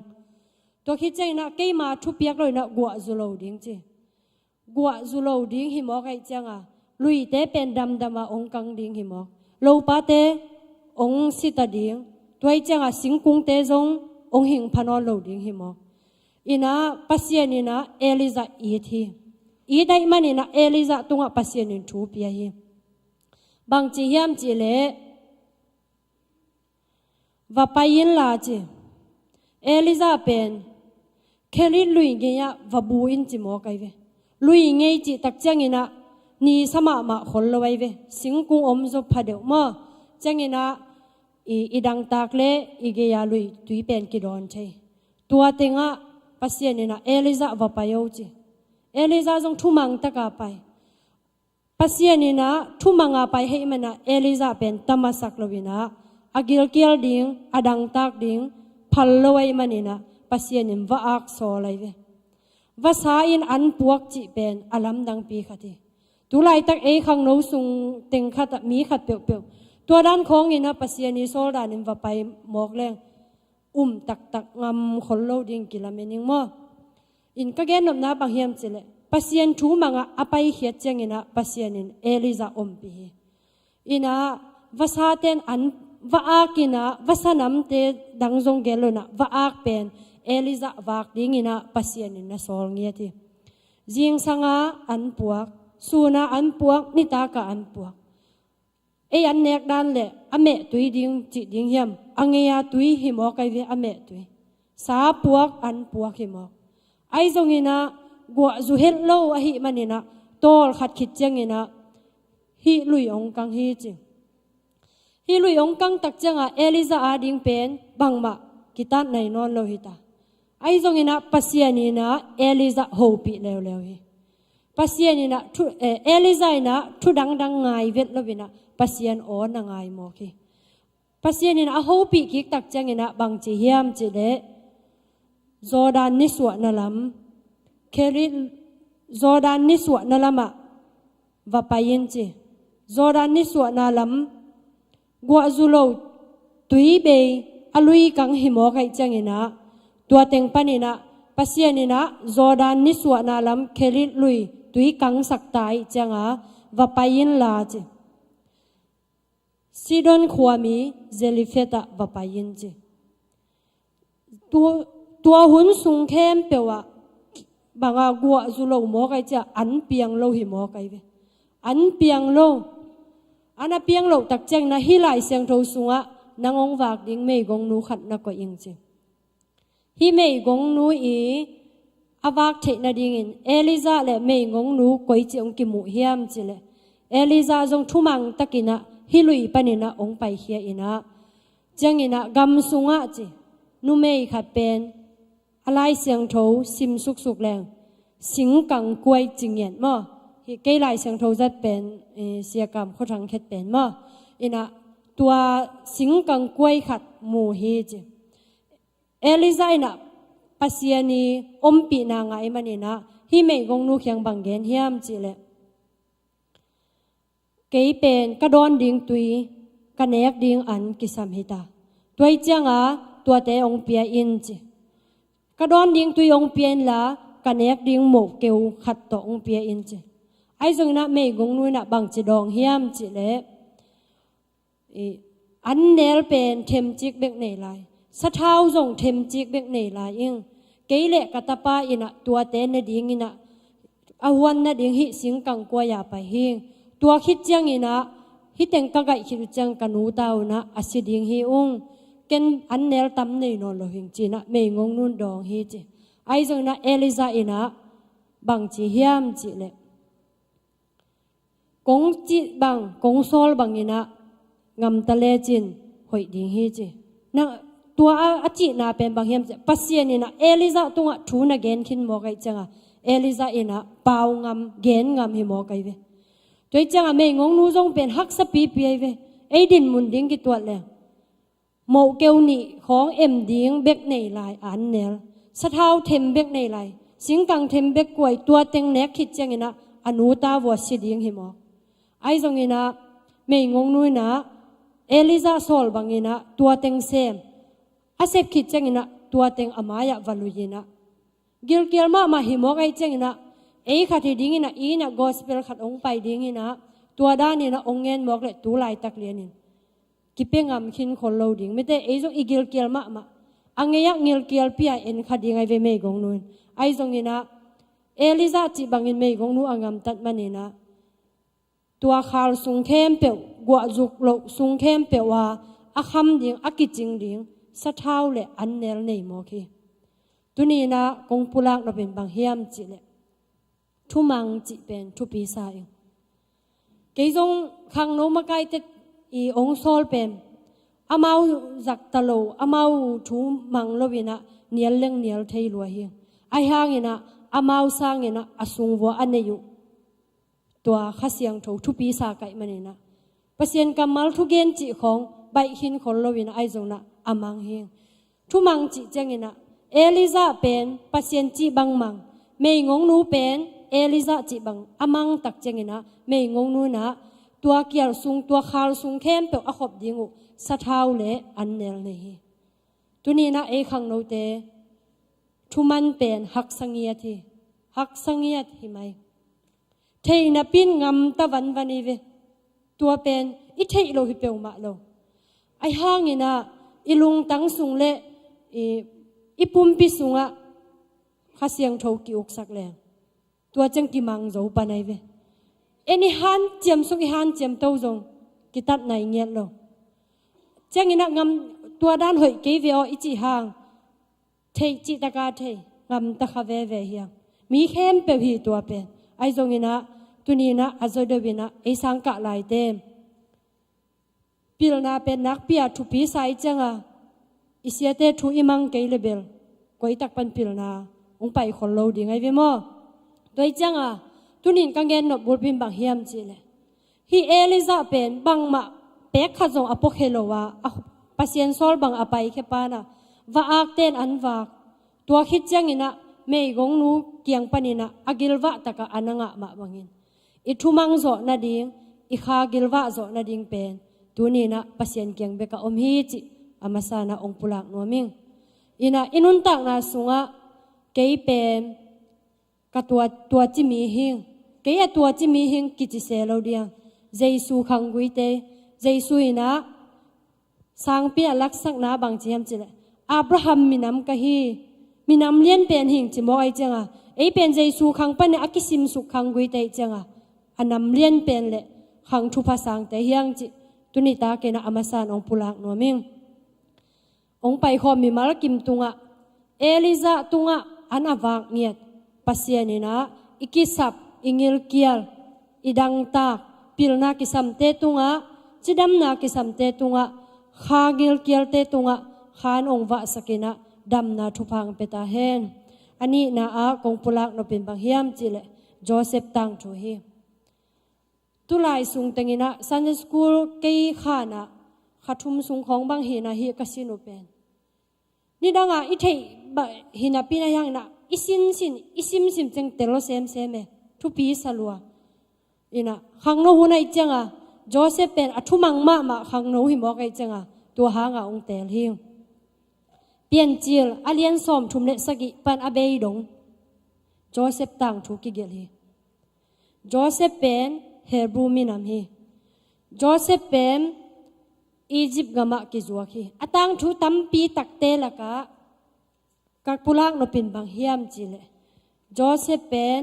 ตัวคิดใจนะเกยมาทุเปียกเลยนะกัวจุโลดิ้งจีกัวจุโลดิ้งหิมอกไอจังอ่ะลุยเตเป็นดำดำมาองกังดิ้งหิมอกโลปาเตองสิตาดิ้งตัวไอจังอ่ะสิงกุงเตจงองหิงพนอโลดิ้งหิมอกอินะปัสยันอินะเอลิซาอีทีอีได้มันอินะเอลิซาตุงอ่ะปัสยันอินทูเปียฮีบางจีเฮียมจีเลว่าไปยินลาจีเอลิซาเป็นเคลิลุยเงียว่าบูอินจีโมไกเวลุยเงียจีตักจังอินะนี่สมามาคนละไว้เวสิงกุงอมจบพเดียวมาจังอินะอีดังตากเลอีเกียลุยตุยเป็นกิดอนใช่ตัวเต็งะปัสยันอินะเอลิซาว่าไปเอาจีเอลิซาจงทุ่มังตะกาไปปัสยันนี่นะทุมังอาไปให้มันนะเอลิซาเป็นตมาสักลวินะอากิลเกียลดิ้งอดังตากดิ้งพัลลอยมันนี่นะปัสยันนิมว่าอักโซไลเวว่าสาอินอันปวกจีเป็นอลัมดังปีขัดตุไลตักเอขังโนสุงเต็งขัดมีขัดเปียวตัวด้านของนี่นะปัสยันนี่โซดานิมว่าไปหมอกแรงตักงำคนโลดิ้งกิลาเมนิงมออินก็แกนนบนาบางเฮียมจิเลปัสยันทูมังอาไปเขียดจังอินะปัสยันินเอลิซาอมปีอินะวาสาเตนอันวาอากินะวาสนามเตดังจงเกลนะวาอาเป็นเอลิซาวากดิ้งอินะปัสยันินนะโซลเงียทีจิงสังอาอันปวกสูนาอันปวกนิตากาอันปวกอันเนกดันเลอเมตุยดิ้งจิดิ้งเฮียมอังเงียตุยหิมอกไอเวอเมตุยสาปวกอันปวกหิมอกไอจงอินะกัวจูเฮลโลอหิมันนี่นะโตลขัดขิดจังนี่นะฮิลุยองกังฮิจิงฮิลุยองกังตักจังอ่ะเอลิซาอาดิงเป็นบังมากิตันในนอนโลหิตาไอจงนี่นะปัสยันนี่นะเอลิซาโฮปิเลวฮิปัสยันนี่นะเอลิซานี่นะทุดังไงเวทโลวินะปัสยันโอนังไงโมกีปัสยันนี่นะโฮปิกิกตักจังนี่นะบังจีเฮียมจีเลจอร์แดนนิสวนาลัมเคริจอร์แดนนิสวนาลัมะว่าไปยินจีจอร์แดนนิสวนาลัมกัวจุโลตุยเบยอลุยกังหิมอไกจังอินะตัวเต็งปันอินะปัสยันอินะจอร์แดนนิสวนาลัมเคริลุยตุยกังสักตายจังอ่ะว่าไปยินลาจีซิดอนขวามีเจลิเฟตะว่าไปยินจีตัวหุ่นสูงเข้มเปว่าบางกัวจุโลหมอไกจะอันเปียงโลหิมอไกเวอันเปียงโลอันเปียงโลตักเจงนะฮิไลเสียงโทสุงะนางองวากดิ้งไม่กงนูขัดนักก็ยิงจี hi mei gong nu i avak the na ding in Eliza le mei ngong nu koi chi ong ki mu hiam chi le Eliza jong thumang takina hi lui panina ong pai hia ina changina gam sunga chi nu mei khat pen alai siang tho sim suk suk leng sing kang kwai chingen mo hi ke lai siang tho zat pen sia kam kho thang khet pen mo ina tua sing kang kwai khat mu hi chi Eliza ina pasiani ompi na ngai manina hi mei gong nu khyang bang gen hiam chi le ke pen ka don ding tui ka nek ding an kisam hita toi changa tua te ong pia in chi ka don ding tui ong pien la ka nek ding mo keu khat to ong pia in chi ai jong na mei gong nu na bang chi dong hiam chi le an nel pen them chik bek nei lai sa thau jong them chik bek nei lai ing keile katapa ina tua te na ding ina awan na ding hi sing kang kwa ya pa hing tua khit chang ina hi teng ka gai khiru chang kanu tau na asiding hi ung ken an nel tam nei no lo hing china mei ngong nun dong hi chi ai jong na Eliza ina bang chi hiam chi le kong chi bang kong sol bang ina ngam ta le chin hoi ding hi chi na tua achi na pen bang hiam pasien ina Eliza tunga thuna gen khin mo kai changa Eliza ina pau ngam gen ngam hi mo kai ve toi changa me ngong nu jong pen hak sa pi pi ve ei din mun ding ki tuat le mo keu ni khong em ding bek nei lai an nel sa thau them bek nei lai sing kang them bek koi tua teng nek khit chang ina anu ta wo si ding hi mo ai jong ina me ngong nu na Eliza sol bang ina tua teng sem asep khit changina tua teng amaya valuyina gilkial ma himok ai changina ei khathi dingina ina gospel khat ong pai dingina tua dani na ongen mok le tu lai tak lianin kipengam khin kholo ding mete ei jong igil kial ma angeya ngil kial pia en khadingai ve mei gong nun ai jong ina Eliza chi bangin mei gong nu angam tat manina tua khal sung khem pe gwa juk lo sung khem pe wa akham ding akiching ding sa thau le an nel nei mo khi tuni na kong pulak no ben bang hiam chi le thu mang chi pen thu pi sa ing ke jong khang no ma kai te i ong sol pen amau zak talo amau thu mang lo bina nial leng nial thei lo hi ai hang ina amau sang ina asung wo aneyu tua khasiang tho thu pi sa kai manina pasien kamal thu gen chi khong bai hin khol lo bina ai jong na amang hing thu mang chi changina Eliza pen pasien chi bang mang mei ngong nu pen Eliza chi bang amang tak changina mei ngong nu na tua kial sung tua khal sung khem pe a khop dingu sa thau le an nel nei hi tuni na e khang no te thu man pen hak sangiat hi mai thei na pin ngam ta van vani ve tua pen i thei lo hi pe ma lo ai hangina ilung tang sung le ipumpi sunga khasiang tho ki uk sak le tua chang ki mang zo panai ve eni han chem sung i han chem to zong kitat nai nget lo changina ngam tua dan hoi ke ve o ichi hang thei chi ta ka thei ngam ta kha ve ve hiang mi khem pe hi tua pe ai zong ina tunina azodobina e sang ka lai te pilna pen nak pia thu pi sai changa isiate thu imang ke level koi tak pan pilna ong pai khol lo ding ai ve mo toi changa tunin kangen no bulpim bang hiam chi le hi Eliza pen bang ma pek kha jong apok helowa pasien sol bang apai khe pana wa ak ten an wak tua khit changina mei gong nu kiang panina agilwa taka ananga ma bangin i thumang zo na ding i kha gilwa zo na ding pen tunina pasien kyang beka om hi chi amasana ong pulak no ming ina inun tak na sunga kei pen ka tua chi mi hing kei a tua chi mi hing ki chi se lo dia jesu khangui te jesu ina sang pia lak sak na bang chiam chi le Abraham minam ka hi minam lian pen hing chi mo ai changa ei pen jesu khang pan akisim su khangui te changa anam lian pen le khang thu pha sang te hiang chi tuni ta ke na amasan ong pulak no ming ong pai kho mi mal kim tunga Eliza tunga an avak ngiat pasianina ikisap ingil kial idang tak pilna kisamte tunga chidamna kisamte tunga khagil kial te tunga khan ongwa sakina damna thupang peta hen ani na a kongpulak no pin bang hiam chile Joseph tang thu hi tulai sung tengina Sunday school kei khana khathum sung khong bang hi na hi kasinu pen ni danga I thei ba hina pina yang na isim sim cheng telo sem seme thu pi salua ina khangno hunai chenga Joseph pen athumang ma khangno hi mo kai chenga tu hanga ong tel hi pian chil alian som thumle sagi pan abei dong Joseph tang thu ki gel hi Joseph pen Hebrew minam hi Joseph pen Egypt gama ki zuak hi atang thu tampi takte laka kakpulak no pin bang hiam chile Joseph pen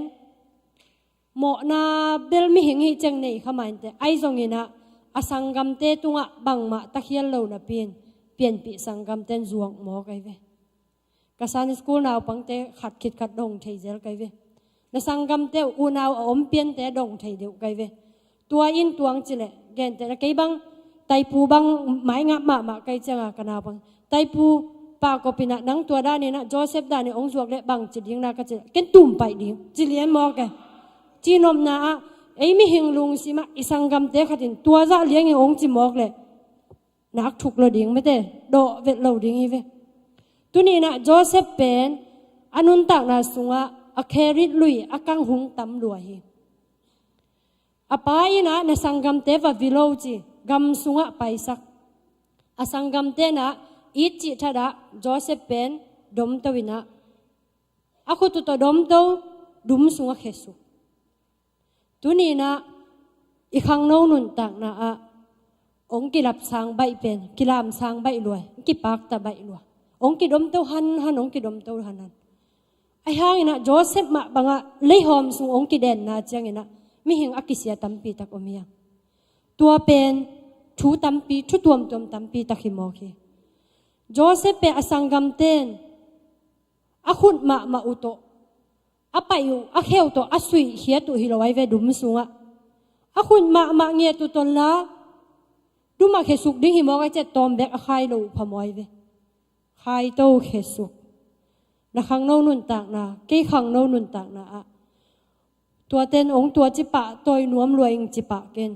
mo na bel mi hingi chang nei khamain te ai zongina asangam te tunga bangma takhial lo na pian pi sangam ten zuang mo kai ve kasan school naw pangte khat khit khat dong thei zel kai ve na sangam te u naw om pian te dong thei deu kai ve tua in tuang chile gen te kai bang tai pu bang mai nga ma kai changa kana bang tai pu pa ko pina nang tua da ni na Joseph da ni ong zuak le bang chi ding na ka chi ken tum pai ding chi lian mo ka chi nom na ei mi hing lung si ma isangam te khatin tua za liang ong chi mok le nak thuk lo ding me te do vet lo ding I ve tu ni na Joseph pen anun tak na sunga a kherit lui akang hung tam lua hi apa ina na sangam te va vilo chi gam sunga paisak asangam te na ichi thada Joseph pen dom tawina aku tu to dom to dum sunga khesu tuni na ikhang no nun tak na a ong kilap sang bai pen kilam sang bai luai ki pak ta bai luai ong ki dom to han ong ki dom to han ai hang ina Joseph ma banga leihom sung ong ki den na chang ina mi hing akisia tampi tak omia tua pen thu tampi thu tuam tampi takhimo khi Joseph pe asangam ten akhut ma uto apayu akheu to asui hia tu hilawai ve dum sunga akhut ma nge tu ton la duma khesuk ding hi mo ka che tom bek a khai lo phamoi ve khai to khesuk na khang no nun tak na ke khang no nun tak na a tua ten ong tua chi pa toy nuam luing chi pa ken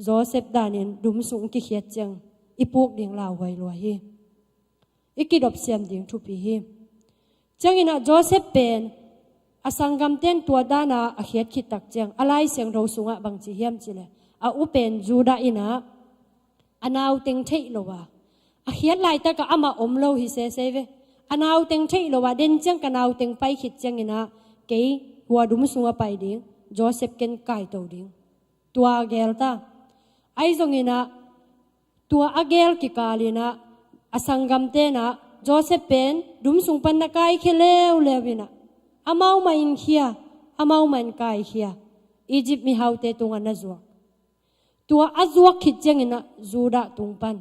Joseph danin dum sung ki khiat chang ipuk ding la wai lo hi ikidop siam ding thu pi hi changina Joseph pen asangam ten tua dana a khiat khit tak chang alai seng ro sunga bang chi hiam chile a upen juda ina anaw teng thei lowa a khiat lai ta ka ama om lo hi se ve anaw teng thei lowa den chang kanaw teng pai khit chang ina ke wa dum sunga pai ding Joseph ken kai to ding tua gel ta ai zongina tua agel ki kalina asangam te na Joseph pen dum sung pan na kai khelew lewina amau main khia amau man kai khia Egypt mi haute tunga na zuak tua azuak khit chengina zuda tungpan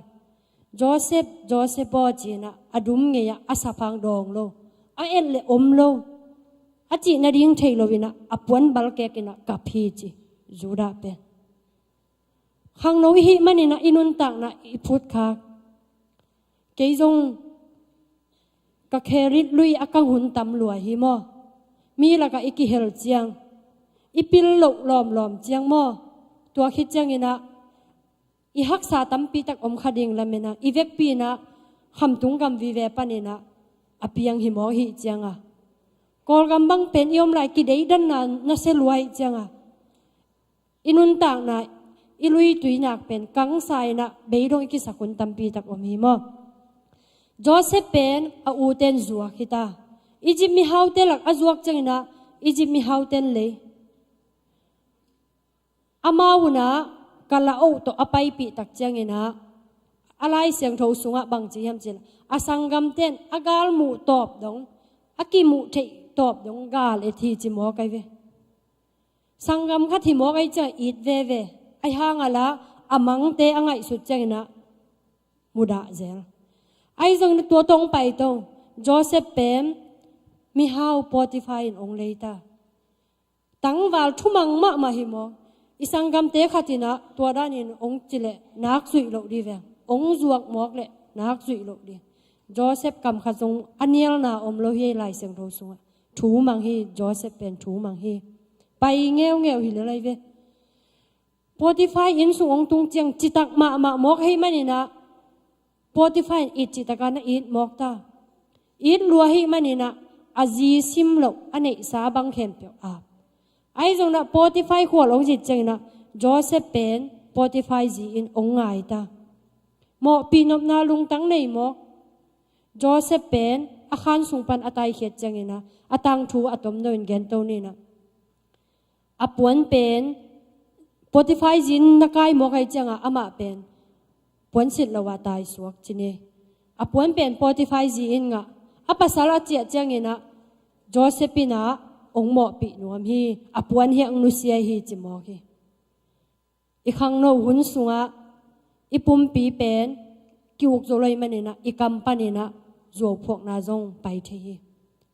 Joseph bo china adum nge ya asapang dong lo a en le om lo achi na ding thei lovina apon balke kina kaphi chi zuda pen khang no hi manina inun tak na iput kha keizong ka kherit lui akang hun tam lua hi mo mi la ka iki hel chiang ipil lo lom chiang mo tua khit chiang ina I hak sa tampi tak om khading lamena ivek pi na kham tung gam vi ve panina apiang hi mo hi chianga kol gam bang pen yom lai ki dei dan na se luai chianga inun tak na ilui tuinak pen kang sai na beidong ki sakun tampi tak om hi mo Joseph pen a uten zuak hita Egypt mi haute lak azuak changina Egypt mi hauten le amauna kala o to apai pi tak changina alai siang tho sunga bang chi ham chil asangam ten agal mu top dong akimu thei top dong gal e thi chi mo kai ve sangam kha thi mo kai cha it ve ai hangala amang te angai su changina muda zel ai zong tua tong pai tong Joseph pen mi hau Potify in ong leita tang wal thumang ma hi mo isangam te khatina tua danin ong chile nak zui lo di ve ong zuak mok le nak zui lo di Joseph kam khazong anial na om lo hi lai seng ro sunga thu mang hi Joseph pen thu mang hi pai ngeu hi le lai ve Potify in su ong tung chiang chitak ma mok hi manina Potify it chitaka na it mok ta it lua hi manina azi sim lo ane sa bang khem pe a ai jong na Potify khol ong jit cheng na Joseph pen Potify ji in ong ngai ta mo pinop na lung tang nei mo Joseph pen akhan sungpan atai khet cheng ina atang thu atom no in gen to ni na apuan pen Potify jin nakai mo kai changa ama pen puan sit lawa tai suak chine apuan pen Potify ji in nga apasala chia changina Josephina ongmo pi nuam hi apuan hi ang nusia hi chimo hi ikhang no hun sunga ipum pi pen kiuk zoloi manina ikam panina zo phok na jong pai the hi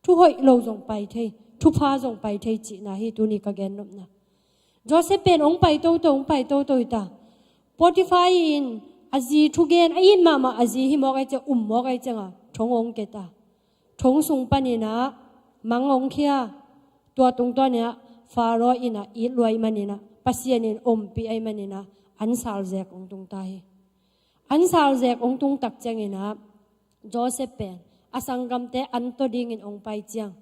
thu hoi lo jong pai the thu pha jong pai the chi na hi tu ni ka gen nom na Joseph pen ong pai to ta Potify in azi thu gen ain ma azi hi mo kai cha mo kai changa thong ong ke ta thong sung panina mangong khia tua tung to nya faro ina I loi manina pasianin ompi ai manina ansal zek ong tung ta hi ansal zek ong tung tak changina Joseph pen asangam te anto ding in ong pai chiang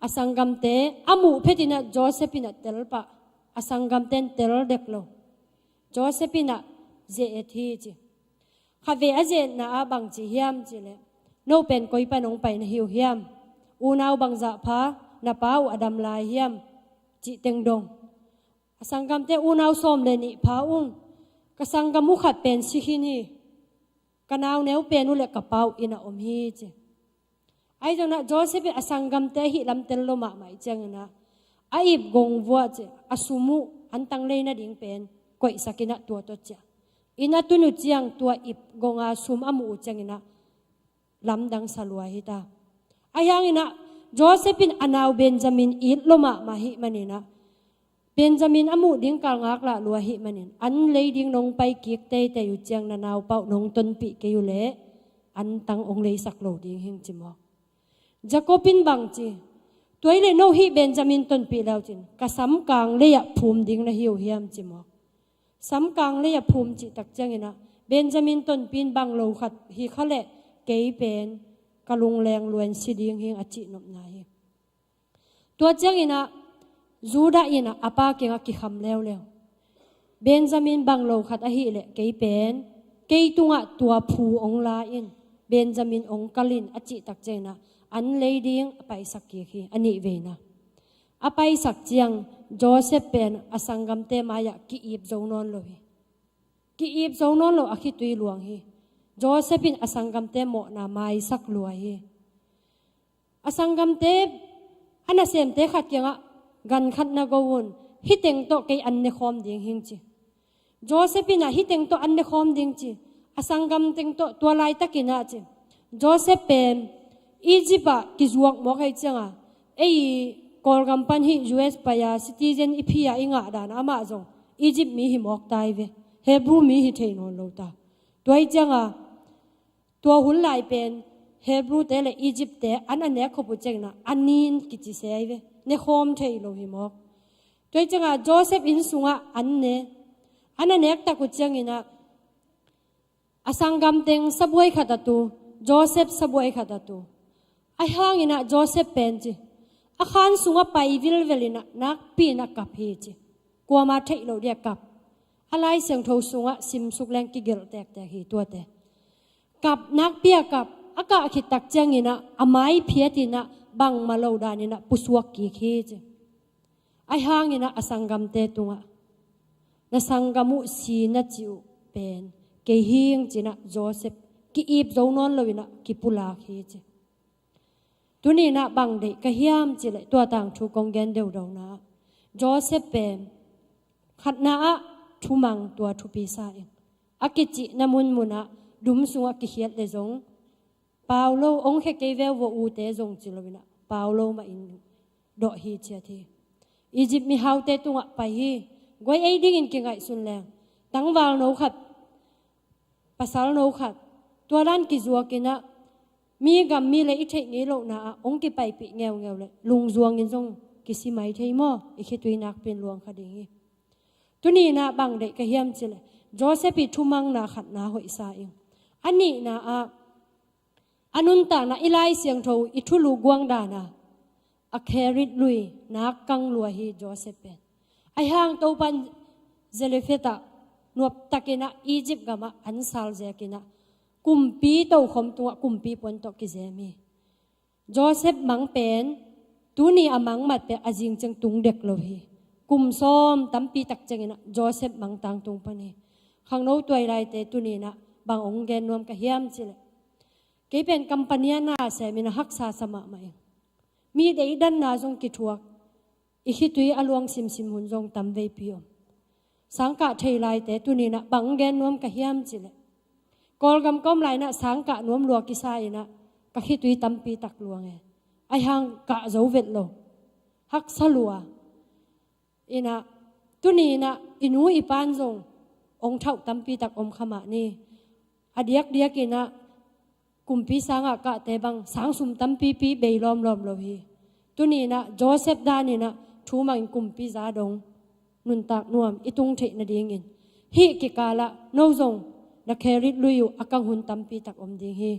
asangam te amu phetina Josephina telpa asangam ten tel deklo Josephina Z.Ed hi chi khave aje na abang chi hiam chi le no pen koi panong pai na hiu hiam unaw bang za pha na pau adam lai hiam chi teng dong asangam te unaw som le ni pha ung kasangam mu khat pen si hini kanaw neu pen u le kapau ina om hi chi ai jong na Joseph asangam te hi lam tel lo ma mai chang na aib gong wa che asumu antang le na ding pen koi sakina tu to cha ina tunu chiang tua ip gonga sum amu changina lamdang salwa hita ayang ina Josephine anaw Benjamin it loma mahi manina Benjamin amu ding kal ngak la lua hi manin an leiding nong pai kik te te yu chiang na naw pau nong ton pi ke yu le an tang ong le sak lo ding hing chimo Jacobin bang chi toile no hi Benjamin ton pi law chin kasam kang le ya phum ding na hiu hiam chimo sam kang le ya phum chi tak changina Benjamin ton pin bang lo khat hi khale kei pen kalung leng luen siding hing achi nop na hi tua changina Juda ina apa ke nga ki kham lew Benjamin bang lo khat a hi le kei pen kei tunga tua phu ong la in Benjamin ong kalin achi tak chena an leiding apai sak ki hi ani veina apai sak chiang Joseph pen asangam te maya ki ip zonon lo hi ki ip zonon lo akhi tui luang hi Josephine asangam te mo na mai sak lua hi asangam te anasem te khat kyanga gan khat na gowun hiteng to kei an ne khom ding hing chi Josephine hiteng to an ne khom ding chi asangam teng to twalai takina chi Joseph pen Egypt ki zuak mo kai changa ei kolgam pan hi US paya citizen ipia inga dan ama jong Egypt mi hi mok tai ve Hebrew mi hi thein on lo ta toy changa tua hun lai pen Hebrew te le Egypt te an ane khopu chengna anin ki chi sei ve ne khom thei lo hi mok toy changa Joseph in sunga anne ananek ta ku changina asangam teng saboi khatatu Joseph saboi khatatu ai hangina Joseph pen chi akhan sunga pai vil velina nak pi na kap hi chi kwama thei lo dia kap alai seng tho sunga sim suk leng ki gel tek tek hi to te kap nak pia kap aka khitak changina amai phiatina bang malo danina pusuak ki khi chi ai hangina asangam te tunga na sangamu si na chiu pen ke hing china Joseph ki ip zonon lowina ki pula khi chi tuni na bang de ka hiam chi le to tang thu kong gen deu do na Joseph pen khatna a thumang tua thu pi sa in akichi namun muna dum sunga ki hiat le zong Paulo ong he ke ve wo u te zong chilowina Paulo ma in do hi chia thi Egypt mi hau te tunga pai hi goi ei ding in kingai sun leng tangwal no khat pasal no khat tuaran ki zuwa kina mi gam mi le i thei ni lo na ong ki pai pi ngeu ngeu le lung zuang in zong ki si mai thei mo i khi tui nak pin luang kha ding hi tuni na bang de ka hiam chile Joseph i thumang na khat na hoi sa ing ani na anun ta na ilai siang tho i thulu guang da na a kherit lui na kang lua hi Joseph pen ai hang to pan zelefeta nuap takina Egypt gama ansal je kina kumpi to khom tunga kumpi pon to ki zemi Joseph mang pen tuni amang mat pe ajing chang tung dek lo hi kum som tampi tak changina Joseph mang tang tung pani khang no toy lai te tuni na bang ong gen nom ka hiam chile ke pen company na se mina hak sa sama mai mi dei dan na jong ki thuak i khi tui along sim sim hun jong tam ve piom sangka thei lai te tuni na bang gen nom ka hiam chile kol gam kom lai na sangka nom lua ki sa ina ka khi tui tampi tak luang e ai hang ka zo vet lo hak salua ina tuni na inu ipan jong ong thau tampi tak om khama ni adiak diak ina kumpi sanga ka te bang sang sum tampi pi beilom lom lo hi tuni na Joseph dani na thu mang kumpi za dong nun tak nuam itung the na dingin hi ki kala no zong na kherit luyu akang hun tampi tak om ding hi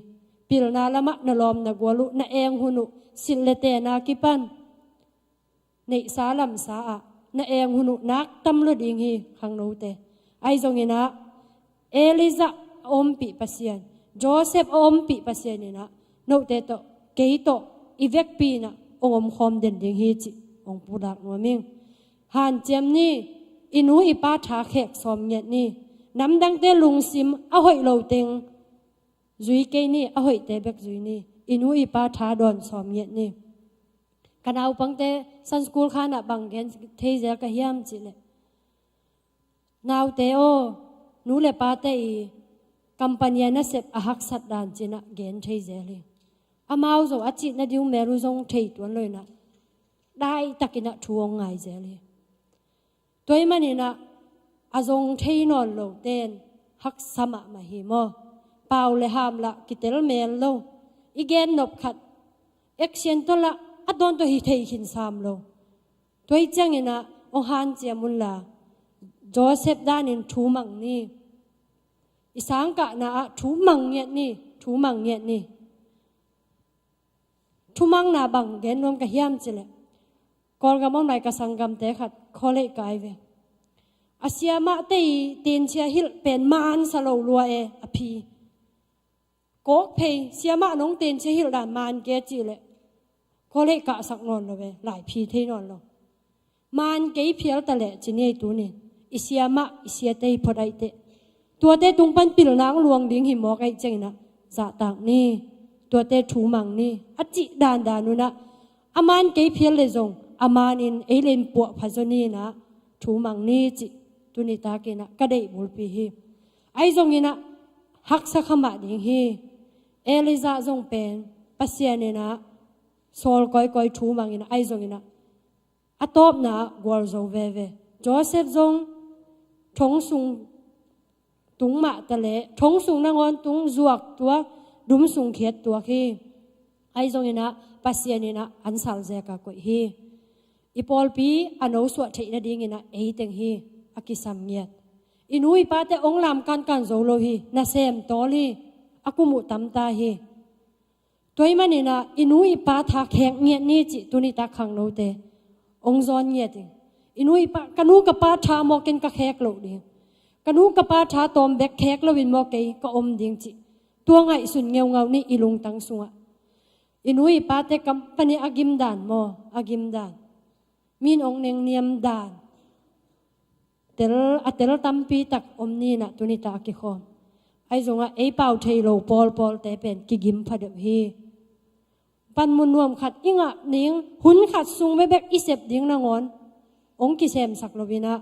pil na lama na lom na gwalu na eng hunu silete na kipan nei salam sa a na eng hunu nak tam lo ding hi khang no te ai zong ina Eliza ompi pasien Joseph ompi pasien ina no te to ke to ivek pi na ongom khom den ding hi chi ong pudak no ming han chem ni inu ipa tha khek som nge ni nam dang te lung sim a hoi lo teng zui ke ni a hoi te bek zui ni inu ipa tha don som nge ni kanau pangte san school khana bangen thei ja ka hiam chi le naw te o nu le pa te i company na sep a hak sat dan china gen thei je le amau zo achi na diu meru zong thei tuan loi na dai takina thuong ngai je le toy manina azong thei non lo ten hak sama ma hi mo paw le ham la kitel mel lo igen nop khat action to la adon to hi thei hin sam lo toy changina o han chemun la Joseph danin thu mang ni isang ka na thu mang nge ni thu mang nge ni thu mang na bang gen nom ka hiam chile kol ga mom nai ka sangam te khat khole kai ve asiama te tin chia hil pen man salo lua e aphi kok phei siama nong tin chia hil dan man ke chile khole ka sak non lo ve lai phi thei non lo man ke phial ta le chini tu ni isiama isiate phodai te tua te tung pan pil nang luang ding hi mo kai chengna za tak ni tua te thu mang ni achi dan da nu na aman ke phial le jong aman in eilen pu phajoni na thu mang ni chi tuni ta ke na ka dei bul pi hi ai jong ina hak sa khama ding hi Eliza jong pen pasian na sol koi koi thu mang ina ai jong ina atop na gor zo ve ve Joseph jong thong sung tung ma ta le thong sung na ngon tung zuak tua dum sung khet tua khi ai jong ina pasian ina ansal je ka ko hi ipol pi ano su thei na ding ina ei teng hi akisam ngiat inui pa te ong lam kan kan zo lo hi na sem toli akumu tam ta hi toy manina inui pa tha khek ngiat ni chi tuni ta khang no te ong zon ngiat inui pa kanu ka pa tha mo ken ka khek lo ding kanu ka pa tha tom bek khek lo win mo ke ka om ding chi tua ngai sun ngeu ngau ni ilung tang sunga inui pa te company agim dan mo agim dan min ong neng niam dan tel tampi tak om ni na tuni ta ki khom ai zonga ei pau thei lo pol pol te pen ki gim phadep hi pan mun nuam khat inga ning hun khat sung me bek isep ding na ngon ong ki sem sak lovina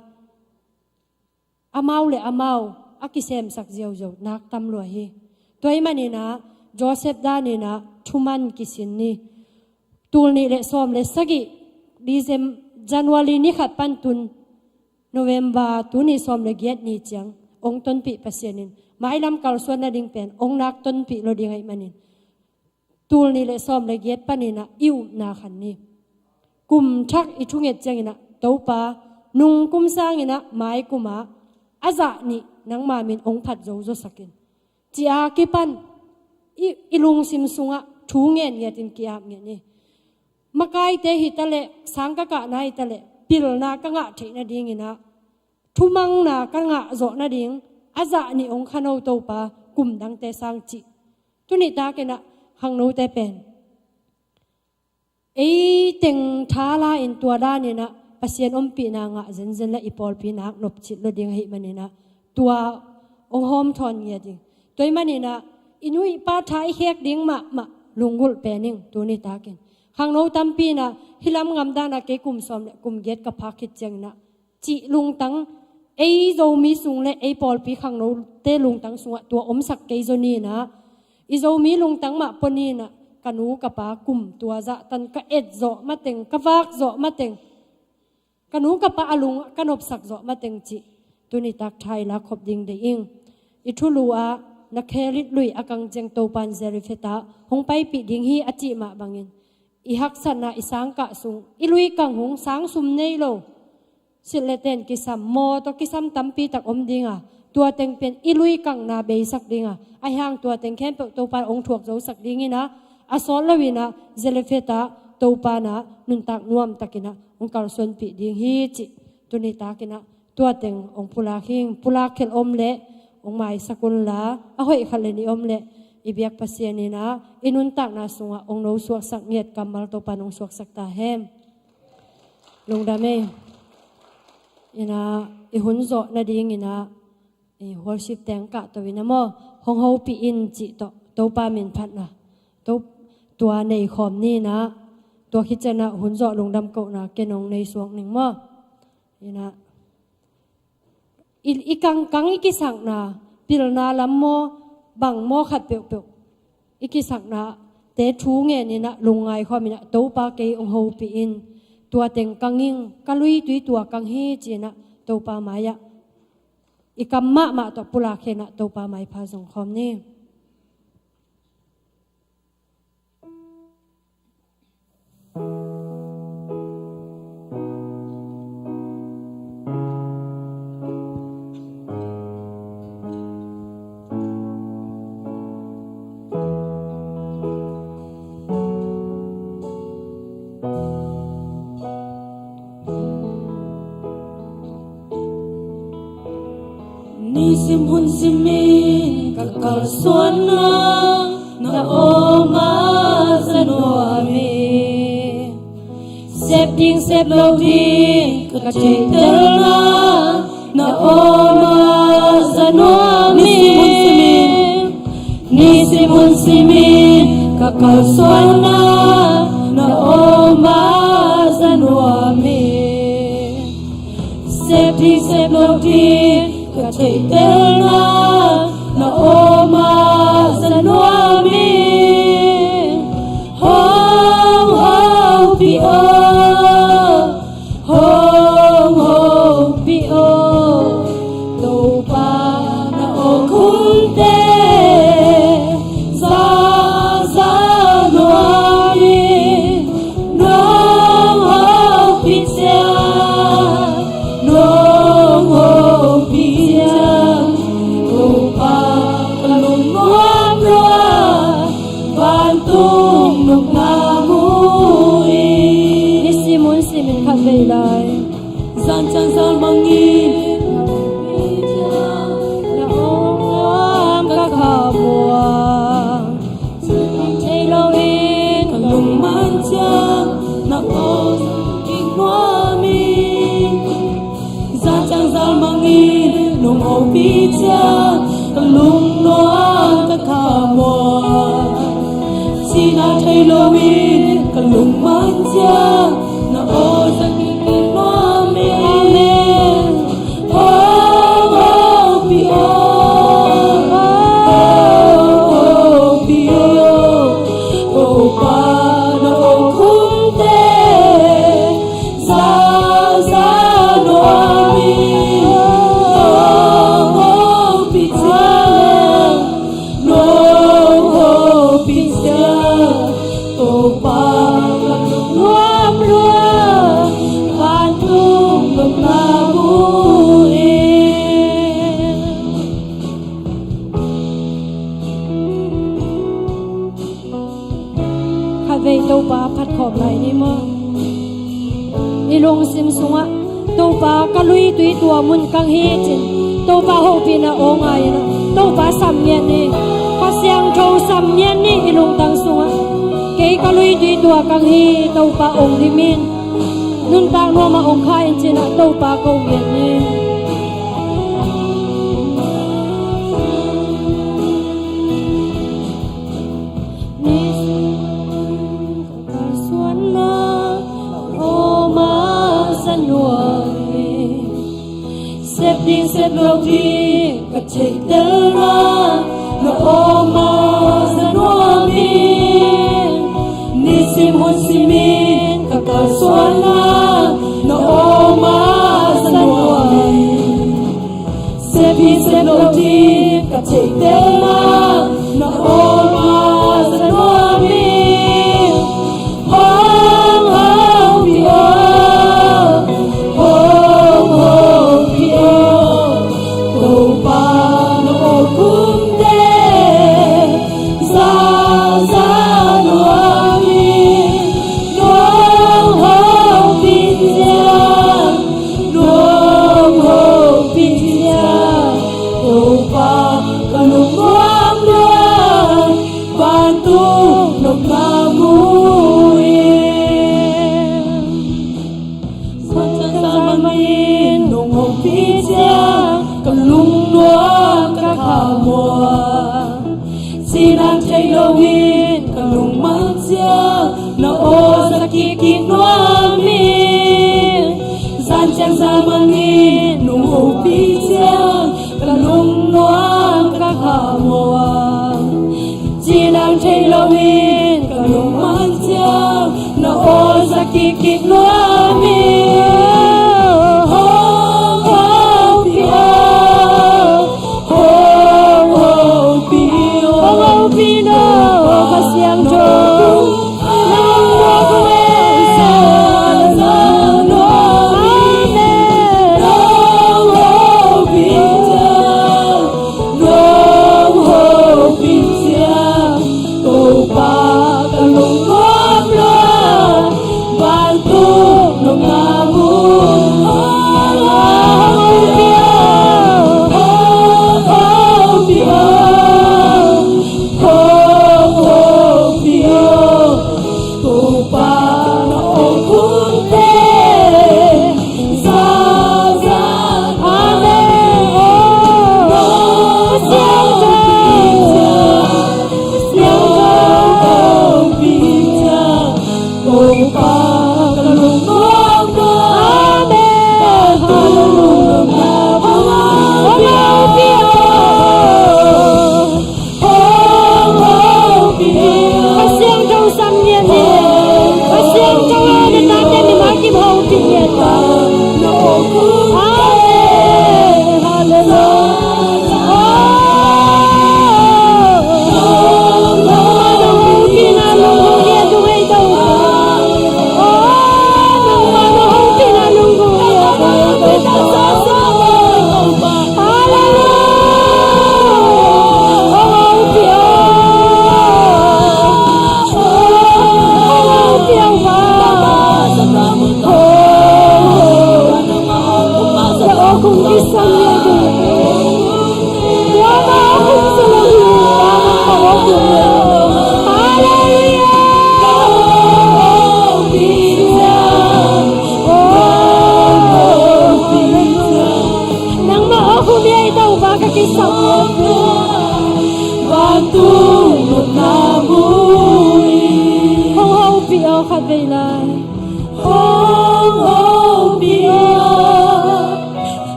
amau le amau akisem sak jeu jeu nak tam lo hi toy manina โจเซฟดานี่นะทุมันกิสินนี่ตูลนี่เลซ้อมเลสกิดีเซมจันวารีนี่ขัดปันตุนโนเวมบาตุนี่ซ้อมเลเกียดนี่จังองต้นปีปัสยานินไม้ลำกาลส่วนนาดิงเป็นองนักต้นปีโลดิงไงมันินตูลนี่เลซ้อมเลเกียดปันนี่นะอิวนาขันนี่กุมชักอิทุงเอ็ดจังนะเต้าปานุงกุมสร้างนะไม้กุมาอาจานี่นังมามินองผัดโจโจสักินจีอากิปันอิลุงซิมซุงะทูเงียนเงียตินกีอาเงียนี่มาไกเตหิตะเลสังกะกะนายตะเลปิลนากะงะเทนะดิงินะทุมังนากะงะโจนะดิงอาจานี่องขโนโตปากุมดังเตสังจิตุนิตาเกนะหังโนเตเป็นเอเต็งทาลาอินตัวด้านนี่นะปัสยานอมปีนางะเซนเซนละอีปอลปีนักนบจิตโลดิงหิมันนี่นะตัวองหอมทอนเงียดิงตัวมันนี่นะอินุยป้าท้ายเฮกดิ้งมาลุงกุลเปนิงตัวนี้ตาเกนข้างโน้ตัมปีนะฮิลำงำดานะเกกุมซอมเลกุมเย็ดกับพักคิดจังนะจีลุงตังไอโจมีสุงเลไอปอลปีข้างโน้เตลุงตังสุงตัวอมสักเกยโจนี่นะอิโจมีลุงตังมาปนีนะกันูกับปากุมตัวจะตันกะเอ็ดโจมาเต็งกะฟักโจมาเต็งกันูกับปาอลุงกันอบสักโจมาเต็งจีตัวนี้ตักไทยละขบดิงเดอิงอิทุลัวนักเคลิดลุยอากังเจงโตปันเซริเฟตาหงไปปิดิงฮีอจิมาบังอินอีฮักสันนาอีสังกะสุงอีลุยกังหงสังสุมเนโลสิเลเตนกิสัมโมตกิสัมตัมปีตักอมดิงะตัวเต็งเป็นอีลุยกังนาเบยสักดิงะไอห่างตัวเต็งแค่เปโตปันองถวกโจสักดิงินะอาซอลลวินะเซริเฟตาโตปานะนุนตักนวมตักินะองกาลส่วนปิดิงฮีจิตุนิตากินะตัวเต็งองพุลาคิงพุลาเคลอมเละองไม้สกุลละอหอยขันเลนิอมเละอีเบียกปัสยานีนะอินุนตักนาสุงะองโนสวกสักเงียดกำมัลโตปานองสวกสักตาแฮมลงดาเมอินะอิหุนโจนาดิงอินะอิวอร์ชิปแตงกะตัววินะโมฮงเฮาปีอินจิโตปามินพัดนะตัวในคอมนี่นะตัวคิดจะนะหุนโจลงดำเกานะเกนองในสวงหนึ่งโมอินะอีกังอีกิสักนาปิลนาลัมโมบังโมขัดเปียวอีกิสักนาเตทูเงี้ยนี่นะลงไงความมีนะโตปาเกยองโฮปีอินตัวเต็งกังยิงกะลุยตุยตัวกังเฮจีนะโตปามายะอีกัมมะมาตอปุลาเคนะโตปามายพาสงคอมนี่Nisim hun simin kakal suana na oma zanuami Sep ding sep lo ding kakacay terna na oma zanuami Nisim hun simin kakal suana na oma zanuami Sep ding sep lo ding Kacay terna na oma zanuami Hong hong pio Hong hong pio Topa na okunte Sa zanuami Nong hong pizza Nong hong pizza Zan chan zal mangin na ong kakamuang Chay lawin kalung manchang na ong kingwamin Zan chan zal mangin nung opitya kalung noang kakamuang Sina chay lawin kalung manchang na ong Pio ilung sim sunga topa kalui tui tua mun kang hi chin topa ho pina ongai na topa samnyen ni pasiang thau samnyen ni ilung tang sunga ke kalui tui tua kang hi topa ong limin nun tang no ma ong khai chin na topa ko ngen ni Sep ding sep lo di ka chei tera no oma zanwa mi ni sim hon simin ka ka suana no oma zanwa mi sep ding sep lo di ka chei tera no oma zanwa mi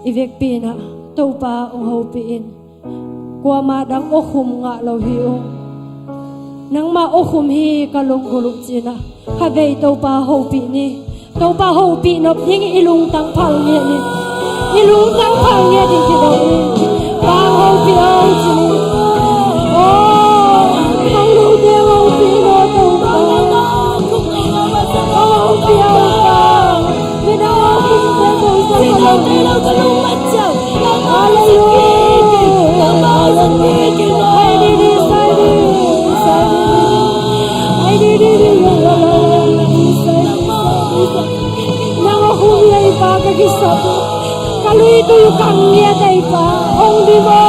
Ivek pina topa ong ho piin kwa madang okhum nga lo hiu nang ma o khum hi kalung guluk china ha vei to pa ho pi ni to pa ho pi nop ding ilung tang phal nge ni ilung tang phal nge di ki do ni pa ho pi au chini o hang lu de ho pi no to pa ho pi au pa mi da khum te to sa kalung te lo kalung ma chau hallelujah ai di di sai di ai đi đi đi nang aku lay pa kagisap kaluy to yung kanya day pa ong di mo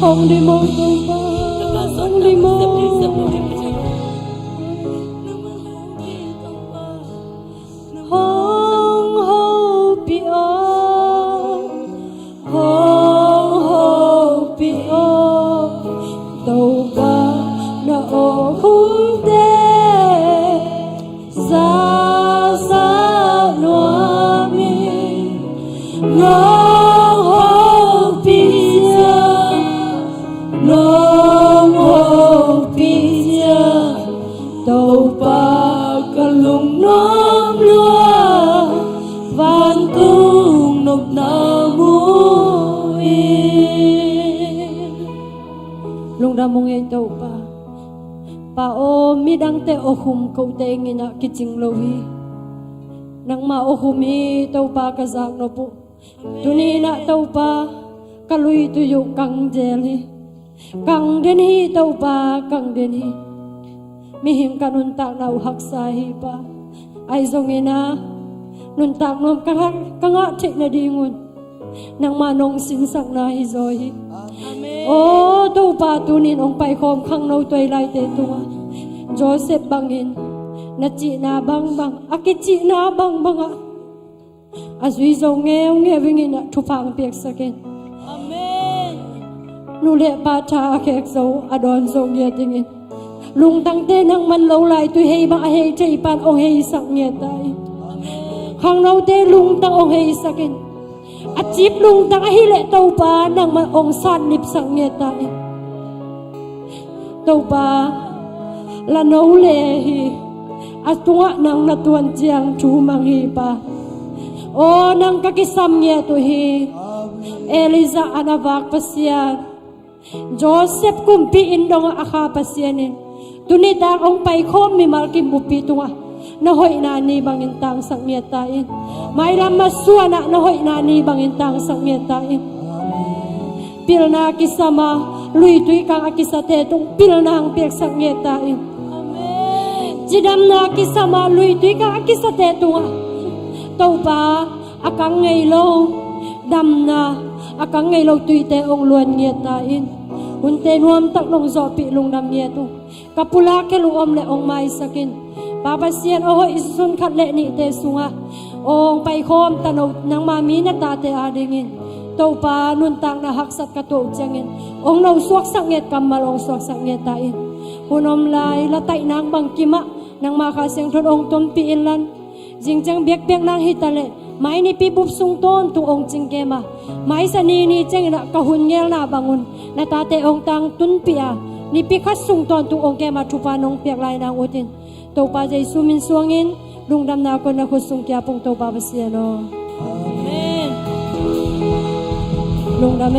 ong di mo ong di mo hong ho pi o hong ho pi o đâu ba na o khung te sa sa noa mi nong ho pi ya nong ho pi ya đâu ba ka lung nom lua van tung nop na mu Lungdam mong ay tau pa o midang te o hum kau te ngina kiching lohi nang ma o humi tau pa kazak no po tuni na tau pa kalui tuyu kang jeli kang deni tau pa kang deni mihing kanun tak na uhak sahi pa ay zongina nun tak nom kanga tik na dingun nang manong sinsak na hizohi o to pa tunin ong pai khom khang no toy lai te tunga Joseph bangin na chi na bang bang akichi na bang banga azui zo nge wingin na thupang pek sakin amen nule pa tha khek zo adon zo nge tingin lung tang te nang man lo lai tu hei ba hei chei pan ong hei sak nge tai khang no te lung tang ong hei sakin achip lung tang hi le to pa nang man ong san nip sang nge tai to pa la no le hi atunga nang na tuan chiang chu mang hi pa o nang kakisam nge to hi Eliza anavak pasian Joseph kumpi indong akha pasianin tunita ong pai khom mi malkim bupi tunga na hoi na ni bangin tang sang nge tai mai ram masuana na hoi na ni bangin tang sang nge tai pilna kisama lui tui kang akisate tung pilna ang pek sang nge tai jidam na kisama lui tui kang akisate tunga tau pa akang ngei lo dam na akang ngei lo tui te ong luan nge tai hun te nuam tak long zo pi lungdam nge tu kapula ke lu om le ong mai sakin Papa sian oh isun khat le ni te sunga ong pai khom tano nang mami na ta te adingin to pa nun tang na haksat ka to changin ong no suak sang nget kamal ong suak sang nget tai hunom lai la tai nang bang kima nang ma kha seng thon ong tom pi inlan jingjang bek nang hitale mai ni pi bup sung ton tu ong jingkema mai sa ni cheng na ka hun ngel na bangun na ta te ong tang tun pia ni pi khat sung ton tu ong kema thupa nong pek lai nang utin to pa jai sumin suangin lungdam na ko na khusung kya pong to pa basiano amen lungdam